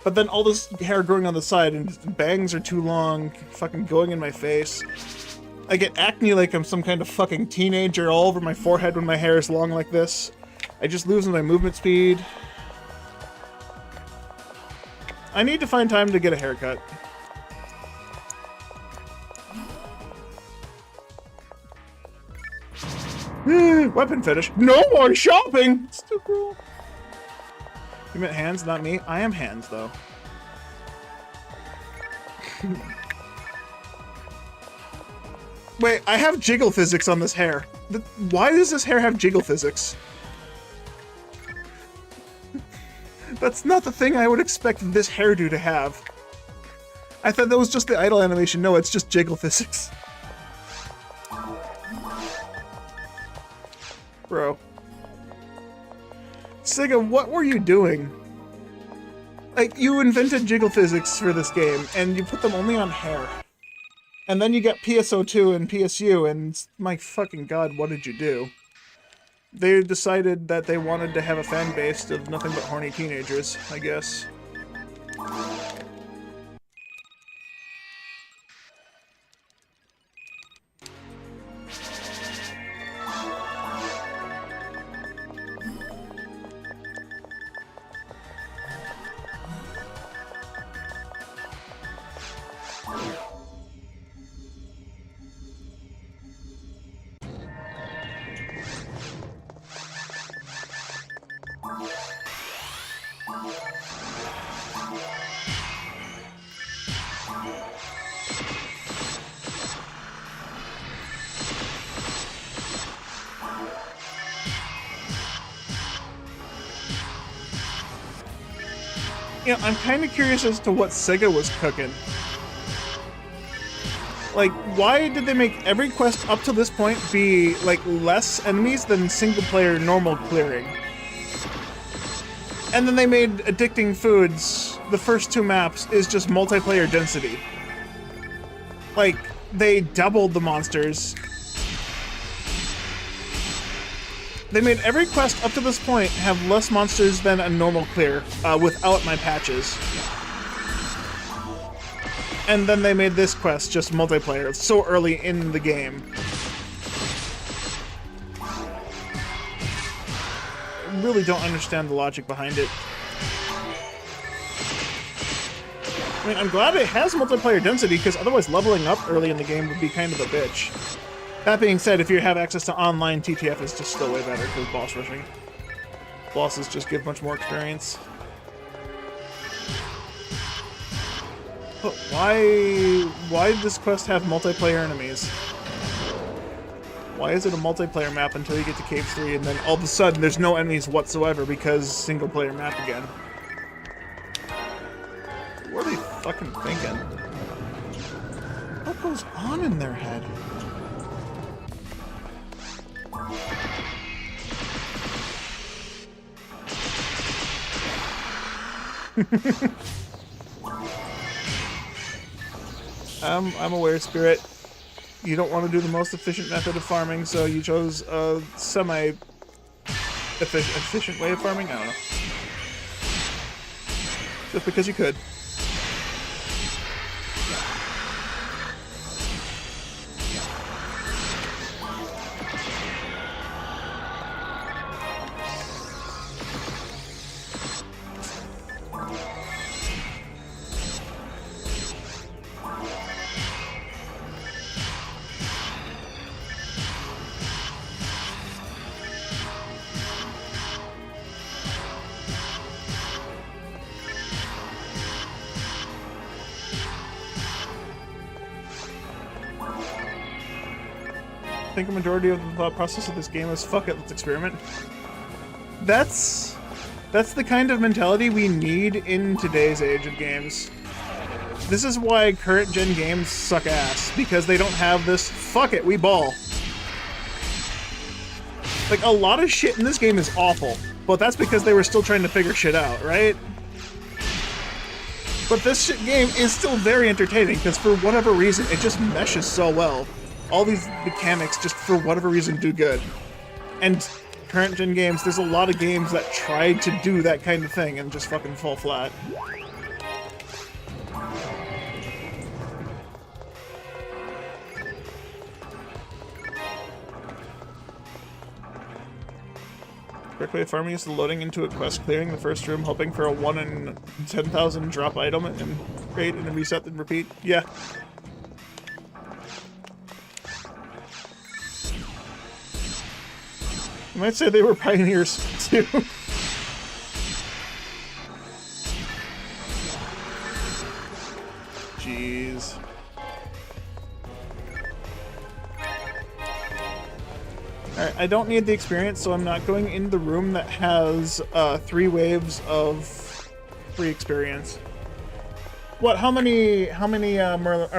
But then all this hair growing on the side, and bangs are too long, fucking going in my face. I get acne like I'm some kind of fucking teenager all over my forehead when my hair is long like this. I just lose my movement speed. I need to find time to get a haircut. Weapon fetish. No more shopping! It's too cruel. You meant hands, not me? I am hands, though. Wait, I have jiggle physics on this hair. Why does this hair have jiggle physics? That's not the thing I would expect this hairdo to have. I thought that was just the idle animation. No, it's just jiggle physics. Bro. Sega, what were you doing? Like, you invented jiggle physics for this game, and you put them only on hair. And then you got PSO2 and PSU, and my fucking god, what did you do? They decided that they wanted to have a fan base of nothing but horny teenagers, I guess. You know, I'm kind of curious as to what Sega was cooking. Like, why did they make every quest up to this point be, like, less enemies than single-player normal clearing? And then they made Addicting Foods, the first 2 maps, is just multiplayer density. Like, they doubled the monsters. They made every quest up to this point have less monsters than a normal clear, without my patches. And then they made this quest just multiplayer, so early in the game. I really don't understand the logic behind it. I mean, I'm glad it has multiplayer density, because otherwise leveling up early in the game would be kind of a bitch. That being said, if you have access to online, TTF is just still way better for boss rushing. Bosses just give much more experience. But why did this quest have multiplayer enemies? Why is it a multiplayer map until you get to Cave 3 and then all of a sudden there's no enemies whatsoever because single player map again? What are they fucking thinking? What goes on in their head? I'm aware, Spirit. You don't want to do the most efficient method of farming, so you chose a semi-efficient way of farming? I don't know. Just because you could. I think a majority of the thought process of this game is, fuck it, let's experiment. That's the kind of mentality we need in today's age of games. This is why current gen games suck ass, because they don't have this, fuck it, we ball. Like, a lot of shit in this game is awful, but that's because they were still trying to figure shit out, right? But this game is still very entertaining, because for whatever reason, it just meshes so well. All these mechanics just, for whatever reason, do good. And current gen games, there's a lot of games that tried to do that kind of thing and just fucking fall flat. Correct way of farming is loading into a quest, clearing the first room, hoping for a 1 in 10,000 drop item, and raid and reset and repeat. Yeah. You might say they were pioneers, too. Jeez. Alright, I don't need the experience, so I'm not going in the room that has 3 waves of free experience. What? How many Merlins?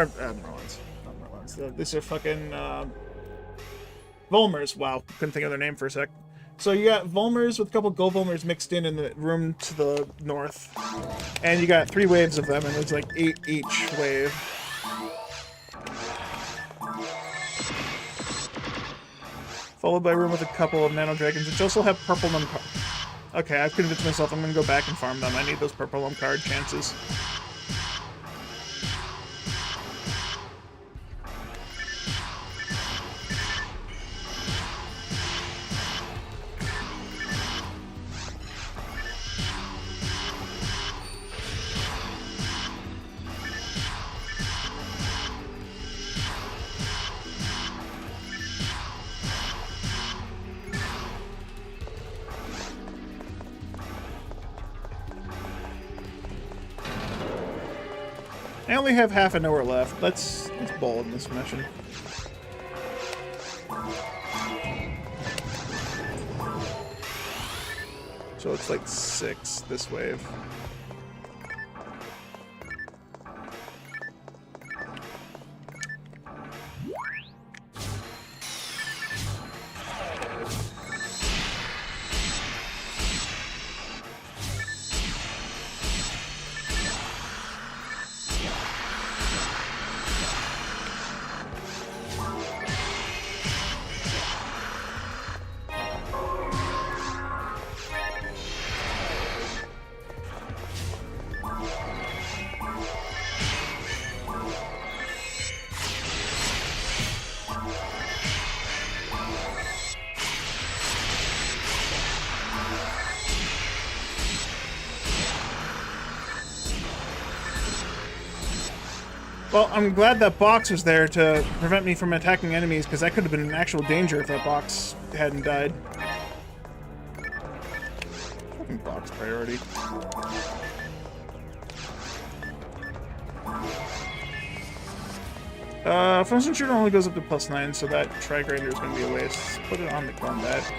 Not Merlins. These are fucking Volmers. Wow, couldn't think of their name for a sec. So you got Volmers with a couple Gold Volmers mixed in the room to the north, and you got 3 waves of them, and there's like 8 each wave. Followed by a room with a couple of Nano Dragons, which also have purple num card. Okay, I've convinced myself I'm gonna go back and farm them. I need those purple num card chances. I only have half an hour left. Let's bowl in this mission. So it's like 6 this wave. Well, I'm glad that box was there to prevent me from attacking enemies, because that could have been an actual danger if that box hadn't died. Fucking box priority. Frozen Shooter only goes up to +9, so that Tri-Grinder is going to be a waste. Put it on the combat.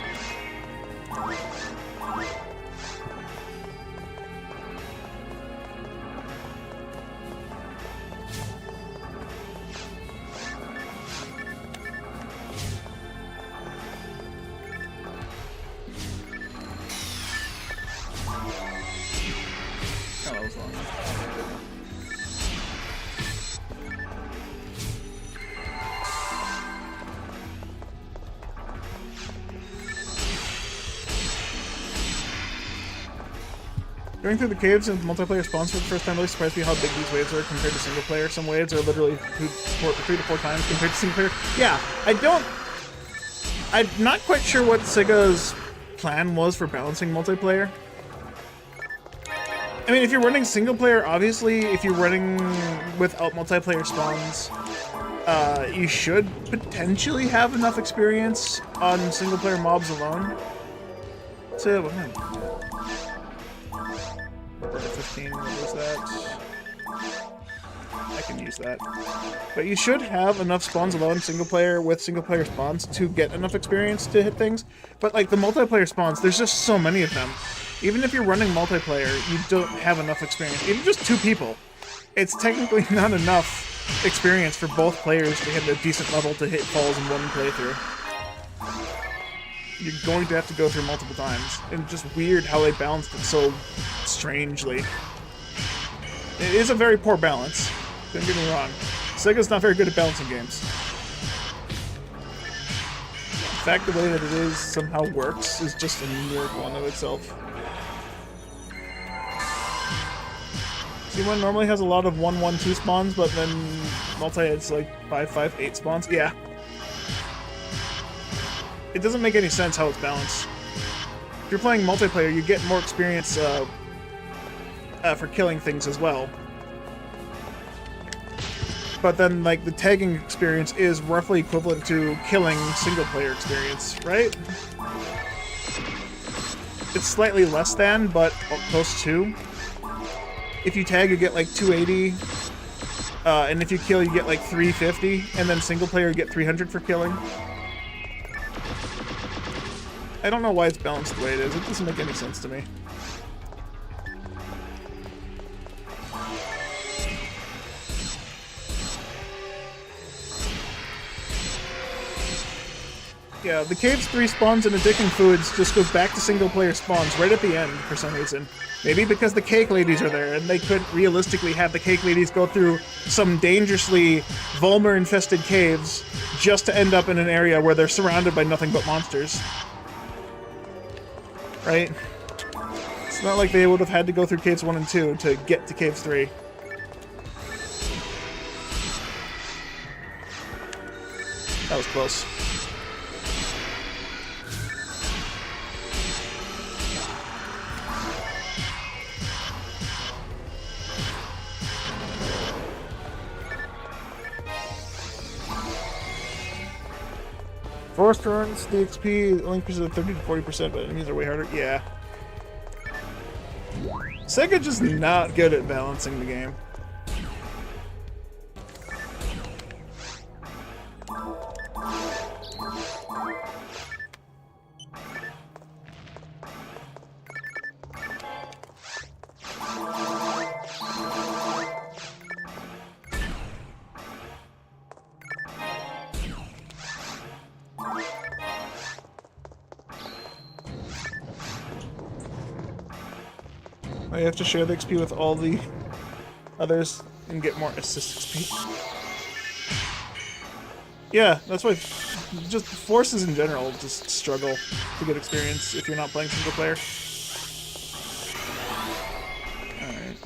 Going through the caves and multiplayer spawns for the first time really surprised me how big these waves are compared to single player. Some waves are literally 3 to 4 times compared to single player. Yeah, I'm not quite sure what Sega's plan was for balancing multiplayer. I mean, if you're running single player, obviously, if you're running without multiplayer spawns, you should potentially have enough experience on single player mobs alone. So, what am I? 15, what was that? I can use that. But you should have enough spawns alone single player with single player spawns to get enough experience to hit things. But like the multiplayer spawns, there's just so many of them. Even if you're running multiplayer, you don't have enough experience. Even just 2 people, it's technically not enough experience for both players to hit a decent level to hit falls in one playthrough. You're going to have to go through multiple times. And it's just weird how they balanced it so strangely. It is a very poor balance. Don't get me wrong. Sega's not very good at balancing games. The fact the way that it is somehow works is just a miracle in of itself. See, one normally has a lot of 1-1-2 spawns, but then multi it's like 5-5-8 spawns. Yeah. It doesn't make any sense how it's balanced. If you're playing multiplayer, you get more experience for killing things as well. But then, like, the tagging experience is roughly equivalent to killing single-player experience, right? It's slightly less than, but close to. If you tag, you get like 280, and if you kill, you get like 350, and then single-player, you get 300 for killing. I don't know why it's balanced the way it is. It doesn't make any sense to me. Yeah, the Caves 3 spawns in Addicting Foods just goes back to single-player spawns right at the end for some reason. Maybe because the cake ladies are there, and they couldn't realistically have the cake ladies go through some dangerously Vulmer-infested caves just to end up in an area where they're surrounded by nothing but monsters. Right? It's not like they would have had to go through Caves 1 and 2 to get to Caves 3. That was close. Forest runs, the XP increases of 30 to 40%, but enemies are way harder. Yeah. Sega just not good at balancing the game. I have to share the XP with all the others and get more assist XP. Yeah, that's why just forces in general just struggle to get experience if you're not playing single player. Alright.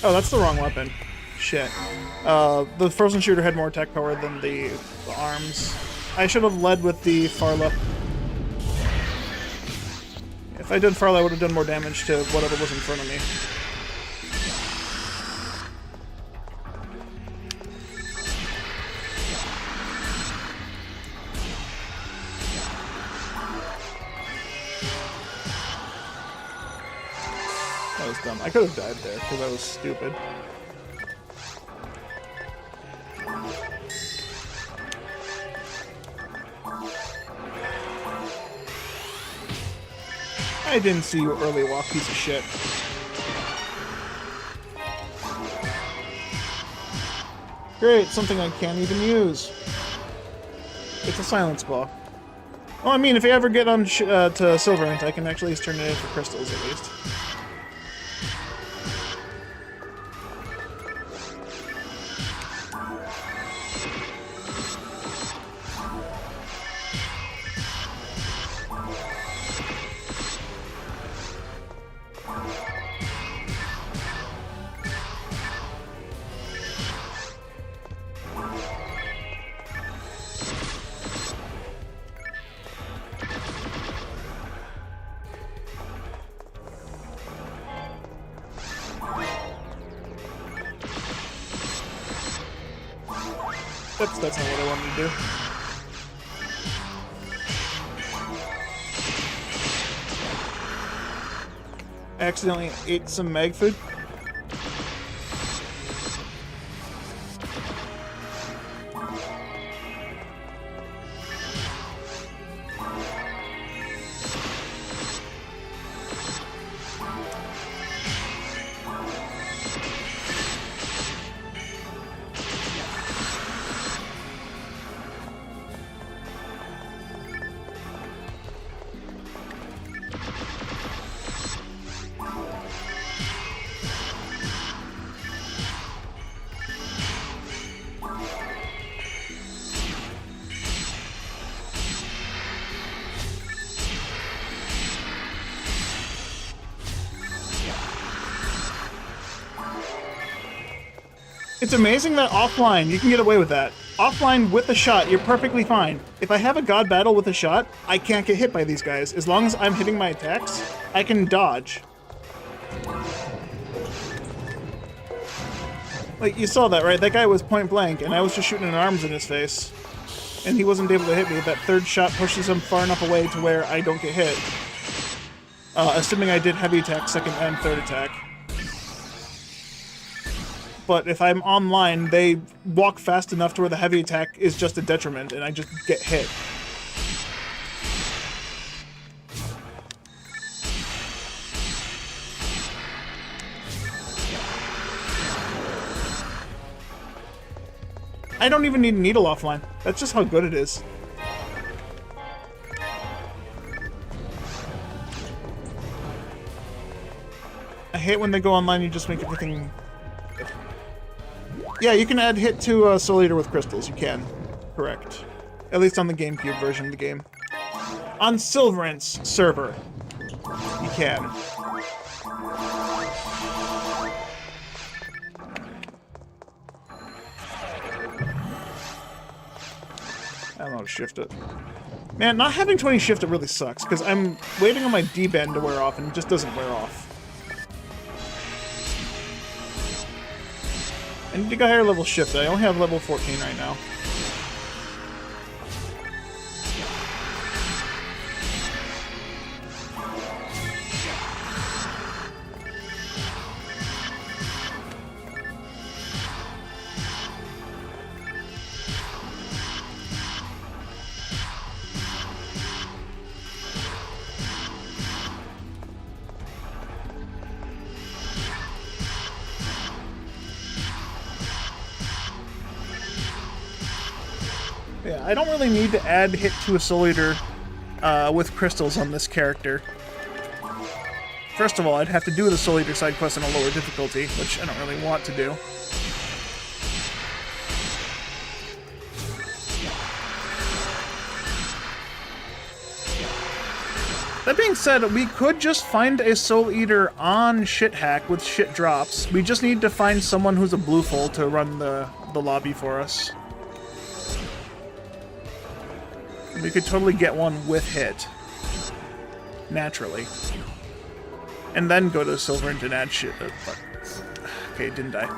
Oh, that's the wrong weapon. Shit. The frozen shooter had more attack power than the arms. I should have led with the Farla. If I did Farla, I would have done more damage to whatever was in front of me. That was dumb. I could have died there because I was stupid. I didn't see you early walk, piece of shit. Great, something I can't even use. It's a silence ball. Well, I mean, if you ever get on to Silverant, I can actually turn it in for crystals at least. That's not what I wanted to do. I accidentally ate some mag food. It's amazing that offline, you can get away with that. Offline with a shot, you're perfectly fine. If I have a god battle with a shot, I can't get hit by these guys. As long as I'm hitting my attacks, I can dodge. Like, you saw that, right? That guy was point blank, and I was just shooting arms in his face. And he wasn't able to hit me. That third shot pushes him far enough away to where I don't get hit. Assuming I did heavy attack, second and third attack. But if I'm online, they walk fast enough to where the heavy attack is just a detriment, and I just get hit. I don't even need needle offline. That's just how good it is. I hate when they go online, you just make everything... Yeah, you can add hit to Soul Eater with crystals. You can. Correct. At least on the GameCube version of the game. On Silverant's server, you can. I don't know how to shift it. Man, not having 20 shift it really sucks, because I'm waiting on my D-band to wear off, and it just doesn't wear off. I need to go higher level shift. I only have level 14 right now. Yeah, I don't really need to add hit to a Soul Eater with crystals on this character. First of all, I'd have to do the Soul Eater side quest on a lower difficulty, which I don't really want to do. That being said, we could just find a Soul Eater on Shithack with shit drops. We just need to find someone who's a Blueful to run the lobby for us. We could totally get one with hit. Naturally. And then go to Silverant and add shit. Okay, didn't die.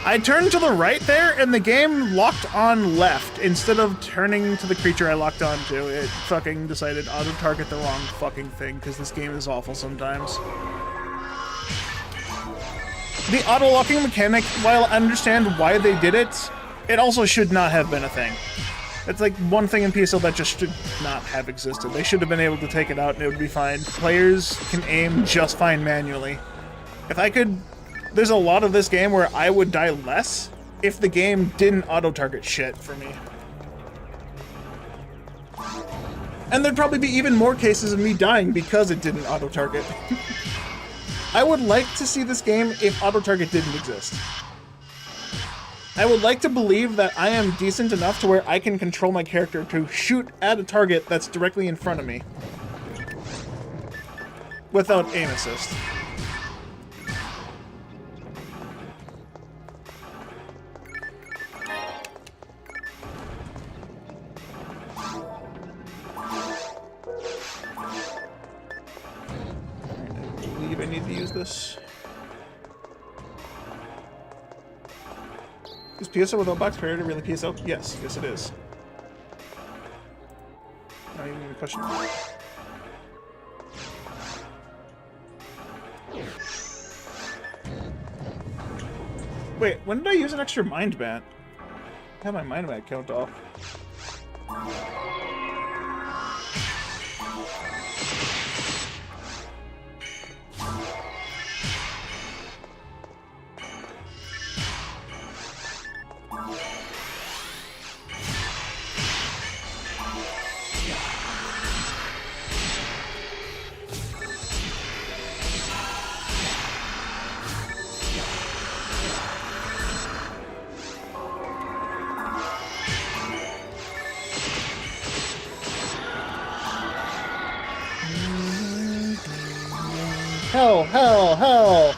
I turned to the right there, and the game locked on left. Instead of turning to the creature I locked onto, it fucking decided auto-target the wrong fucking thing, because this game is awful sometimes. The auto-locking mechanic, while I understand why they did it, it also should not have been a thing. It's like one thing in PSL that just should not have existed. They should have been able to take it out and it would be fine. Players can aim just fine manually. If I could... There's a lot of this game where I would die less if the game didn't auto-target shit for me. And there'd probably be even more cases of me dying because it didn't auto-target. I would like to see this game if auto-target didn't exist. I would like to believe that I am decent enough to where I can control my character to shoot at a target that's directly in front of me. Without aim assist. I believe I need to use this. Is PSO without box parity really PSO? Yes, yes it is. Not even a question. Wait, when did I use an extra mind bat? I have my mind bat count off. Hell, hell, hell!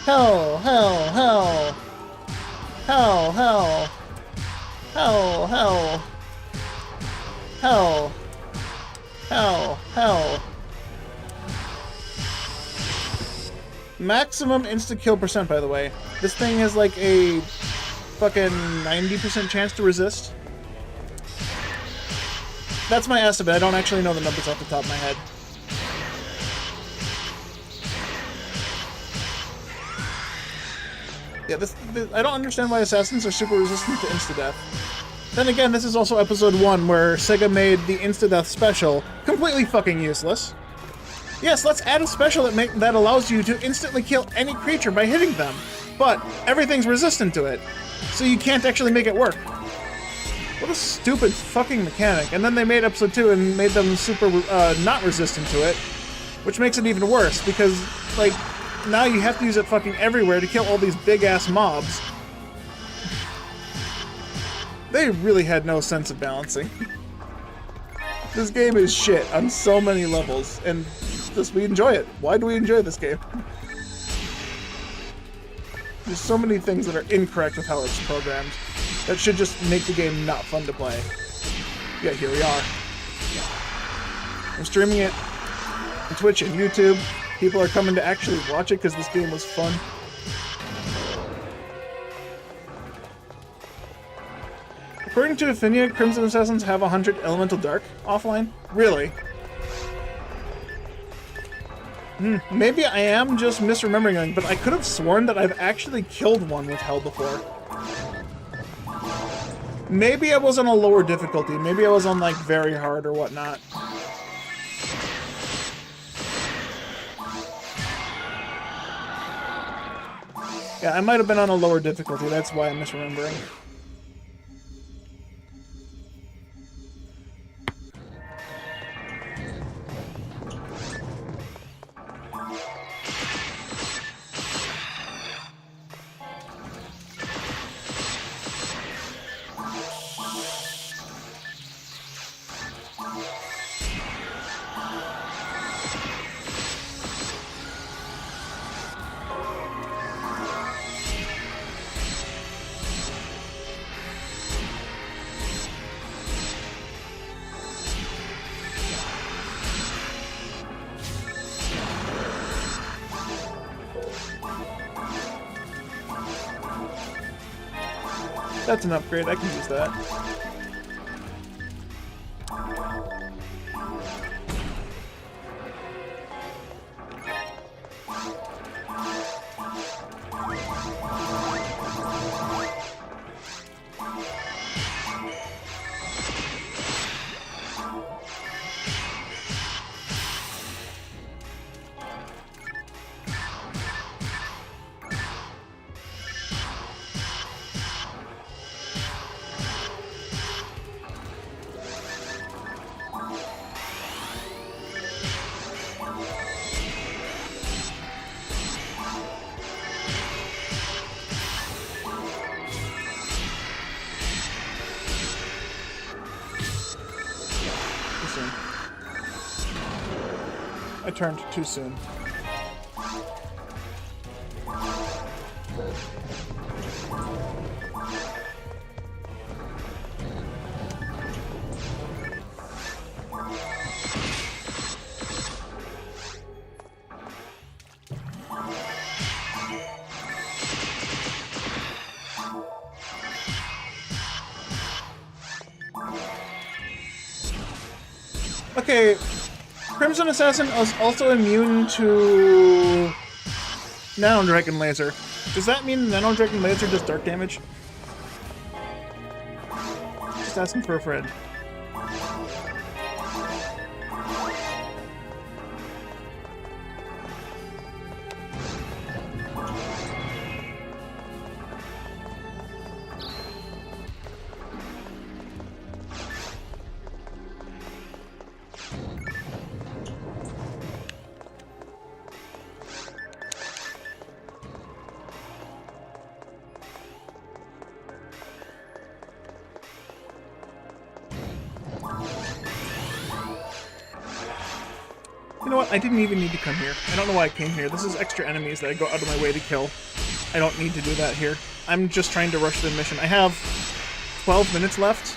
Hell, hell, hell! hell, hell, hell, hell, hell. Maximum insta-kill percent, by the way. This thing has like a fucking 90% chance to resist. That's my estimate. I don't actually know the numbers off the top of my head. Yeah, I don't understand why assassins are super resistant to insta-death. Then again, this is also episode 1 where Sega made the insta-death special completely fucking useless. Yes, let's add a special that allows you to instantly kill any creature by hitting them, but everything's resistant to it, so you can't actually make it work. What a stupid fucking mechanic. And then they made episode 2 and made them super not resistant to it, which makes it even worse, because, like, now you have to use it fucking everywhere to kill all these big-ass mobs. They really had no sense of balancing. This game is shit on so many levels, and just we enjoy it. Why do we enjoy this game? There's so many things that are incorrect with how it's programmed that should just make the game not fun to play. Yeah, here we are. I'm streaming it on Twitch and YouTube. People are coming to actually watch it because this game was fun. According to Affinia, Crimson Assassins have 100 Elemental Dark offline? Really? Maybe I am just misremembering something, but I could have sworn that I've actually killed one with Hell before. Maybe I was on a lower difficulty. Maybe I was on, like, very hard or whatnot. Yeah, I might have been on a lower difficulty. That's why I'm misremembering. That's an upgrade, I can use that. I turned too soon. Okay, Crimson Assassin is also immune to Nano Dragon Laser. Does that mean Nano Dragon Laser does dark damage? Just asking for a friend. You know what? I didn't even need to come here. I don't know why I came here. This is extra enemies that I go out of my way to kill. I don't need to do that here. I'm just trying to rush the mission. I have 12 minutes left.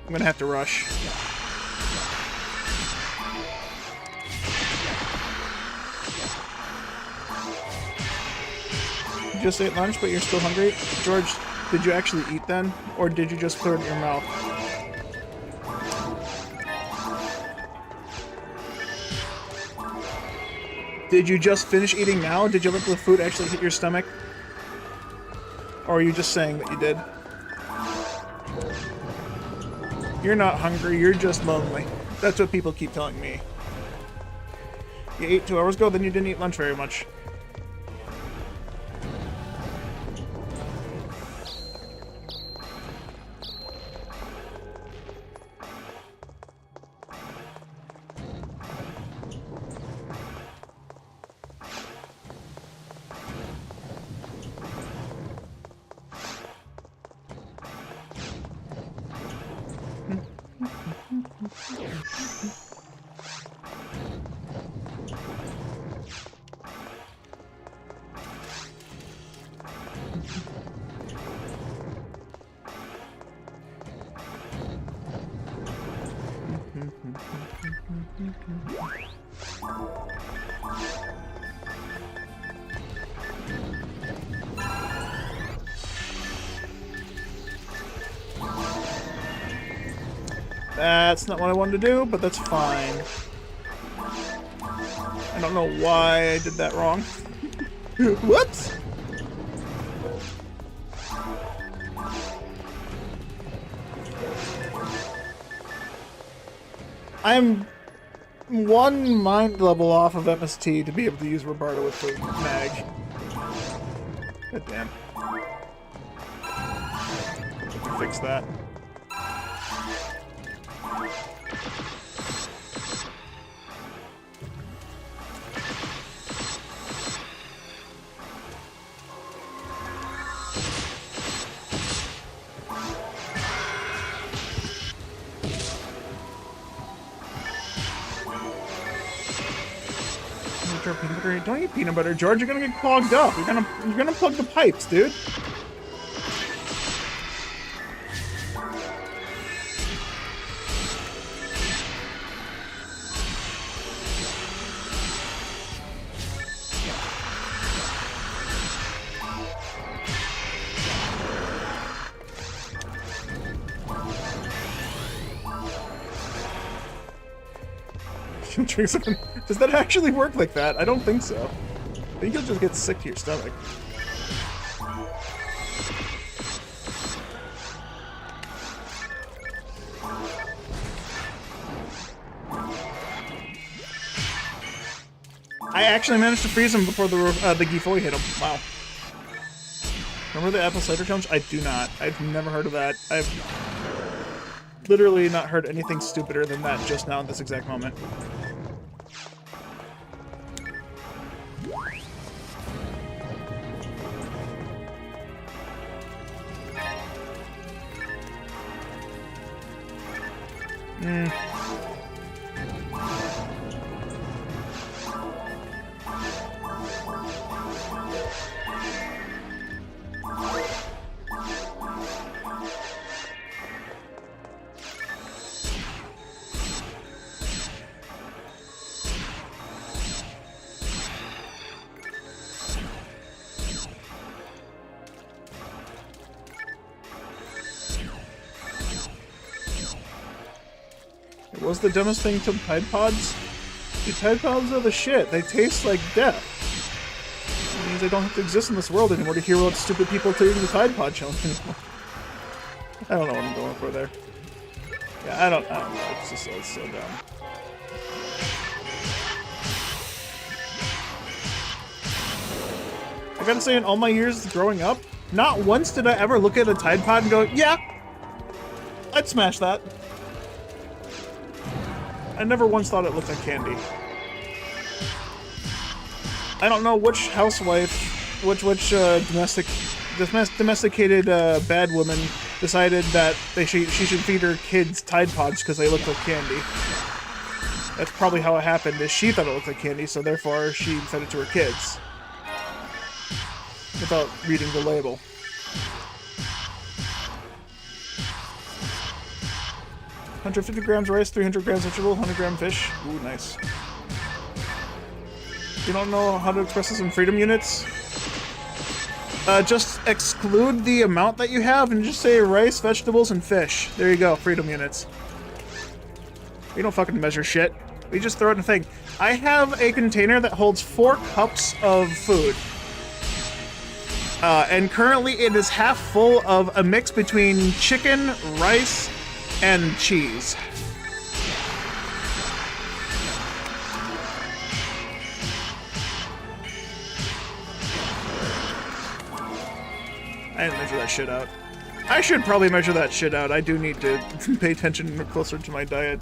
I'm gonna have to rush. You just ate lunch, but you're still hungry? George, did you actually eat then? Or did you just throw it in your mouth? Did you just finish eating now? Did you let the food actually hit your stomach? Or are you just saying that you did? You're not hungry, you're just lonely. That's what people keep telling me. You ate 2 hours ago, then you didn't eat lunch very much. That's not what I wanted to do, but that's fine. I don't know why I did that wrong. Whoops! I'm one mind level off of MST to be able to use Roberto with the mag. God damn. Fix that. Peanut butter. Don't eat peanut butter, George. You're gonna get clogged up. You're gonna plug the pipes, dude. Does that actually work like that? I don't think so. I think you'll just get sick to your stomach. I actually managed to freeze him before the Gifoi hit him. Wow. Remember the apple cider challenge? I do not. I've never heard of that. I've literally not heard anything stupider than that just now at this exact moment. What's the dumbest thing to Tide Pods? Dude, Tide Pods are the shit. They taste like death. It means they don't have to exist in this world anymore to hear what stupid people taking the Tide Pod challenge anymore. I don't know what I'm going for there. Yeah, I don't know. It's so dumb. I gotta say, in all my years growing up, not once did I ever look at a Tide Pod and go, yeah, I'd smash that. I never once thought it looked like candy. I don't know which housewife, which domesticated bad woman decided that she should feed her kids Tide Pods because they look like candy. That's probably how it happened, is she thought it looked like candy, so therefore she fed it to her kids. Without reading the label. 150 grams rice, 300 grams vegetable, 100 gram fish. Ooh, nice. You don't know how to express this in freedom units? Just exclude the amount that you have and just say rice, vegetables, and fish. There you go, freedom units. We don't fucking measure shit. We just throw it in a thing. I have a container that holds 4 cups of food. And currently it is half full of a mix between chicken, rice, and cheese. I didn't measure that shit out. I should probably measure that shit out. I do need to pay attention closer to my diet.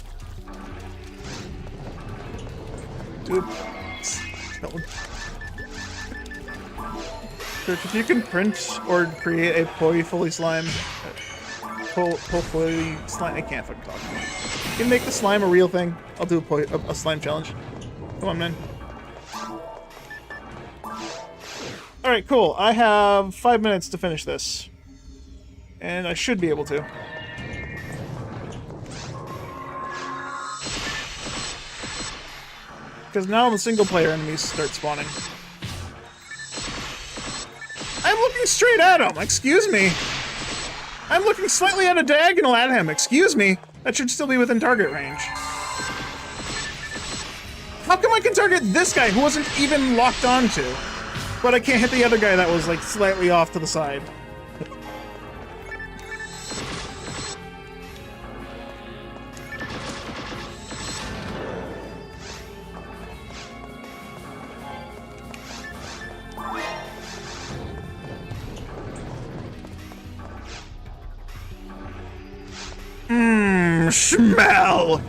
Oops. Church, if you can print or create a fully slime... fully slime... I can't fucking talk. You can make the slime a real thing. I'll do a slime challenge. Come on, man. Alright, cool. I have 5 minutes to finish this. And I should be able to. Because now the single-player enemies start spawning. I'm looking straight at him! Excuse me! I'm looking slightly at a diagonal at him! Excuse me! That should still be within target range. How come I can target this guy who wasn't even locked onto? But I can't hit the other guy that was, like, slightly off to the side. Smell!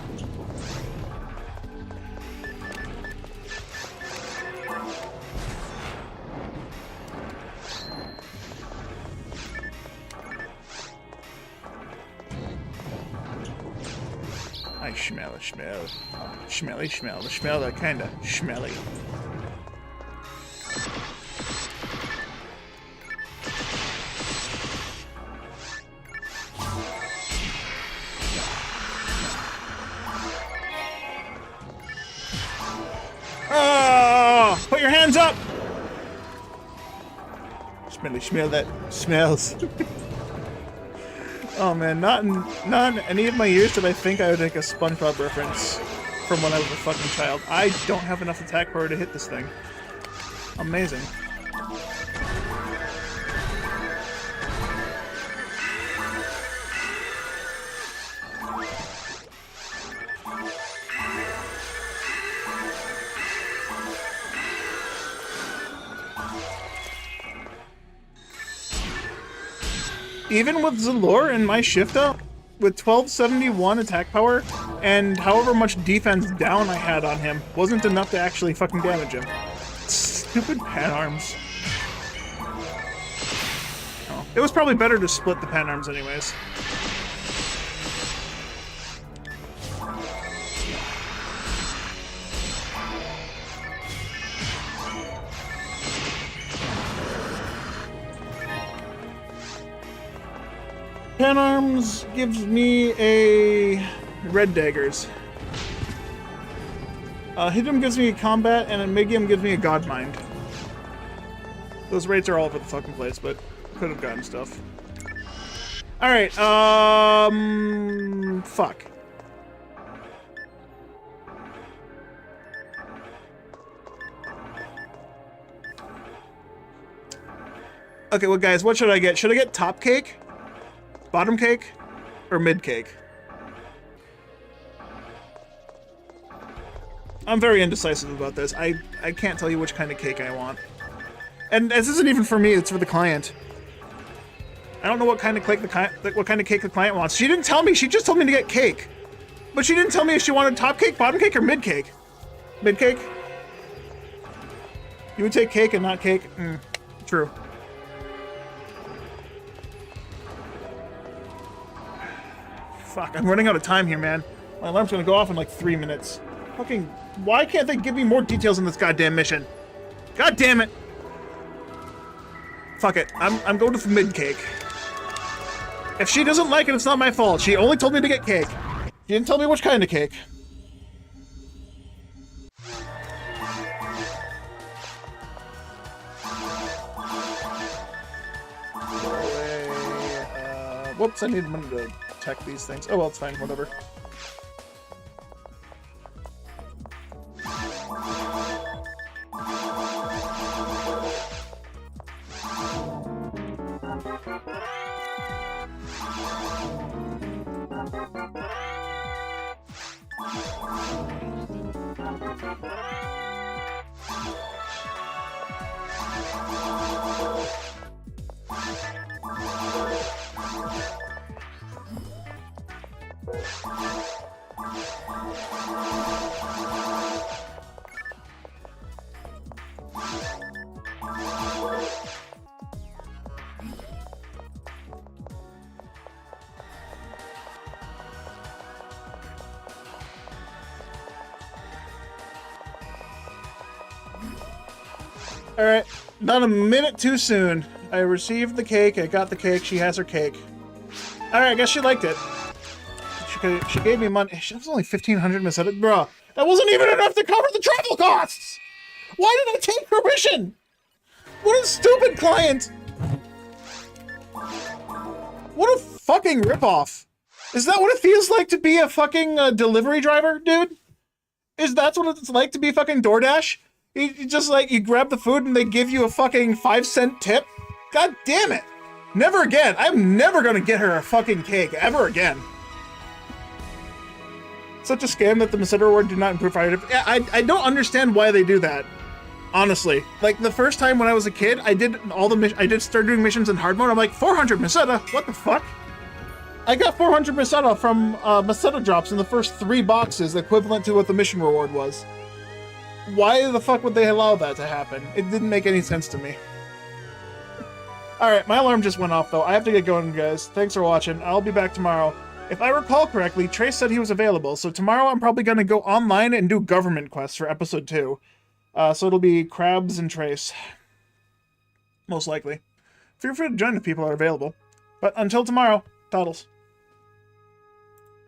I smell it, smell. Smelly smell. The smell that kinda smelly. Oh! Put your hands up! Smelly smell that smells. Oh man, not in any of my years did I think I would make a SpongeBob reference from when I was a fucking child. I don't have enough attack power to hit this thing. Amazing. Even with Zalor and my shift up, with 1271 attack power, and however much defense down I had on him, wasn't enough to actually fucking damage him. Stupid pan arms. Oh, it was probably better to split the pan arms anyways. Pan arms gives me a red daggers. Hidden gives me a combat, and a Migium gives me a god mind. Those rates are all over the fucking place, but could have gotten stuff. Alright, fuck. Okay, well guys, what should I get? Should I get top cake? Bottom cake? Or mid cake? I'm very indecisive about this. I can't tell you which kind of cake I want. And this isn't even for me, it's for the client. I don't know what kind of cake the client wants. She didn't tell me, she just told me to get cake. But she didn't tell me if she wanted top cake, bottom cake, or mid cake. Mid cake? You would take cake and not cake? True. Fuck, I'm running out of time here, man. My alarm's gonna go off in like 3 minutes. Fucking, why can't they give me more details in this goddamn mission? God damn it! Fuck it, I'm going with mid cake. If she doesn't like it, it's not my fault. She only told me to get cake. You didn't tell me which kind of cake. Whoops, I need money to tech these things. Oh well, it's fine, whatever. Alright, not a minute too soon. I received the cake, I got the cake, she has her cake. Alright, I guess she liked it. She gave me money. That was only 1,500 Meseta. Bruh, that wasn't even enough to cover the travel costs! Why did I take permission? What a stupid client! What a fucking ripoff. Is that what it feels like to be a fucking delivery driver, dude? Is that what it's like to be fucking DoorDash? You just like, you grab the food and they give you a fucking 5-cent tip? God damn it! Never again! I'm never gonna get her a fucking cake, ever again. Such a scam that the Meseta reward did not improve fire. I don't understand why they do that. Honestly. Like, the first time when I was a kid, I did start doing missions in hard mode, I'm like, 400 Meseta? What the fuck? I got 400 Meseta from Meseta drops in the first 3 boxes, equivalent to what the mission reward was. Why the fuck would they allow that to happen? It didn't make any sense to me. Alright, my alarm just went off though. I have to get going, guys. Thanks for watching. I'll be back tomorrow. If I recall correctly, Trace said he was available, so tomorrow I'm probably gonna go online and do government quests for episode 2. So it'll be Krabs and Trace. Most likely. Feel free to join if people are available. But until tomorrow, toddles.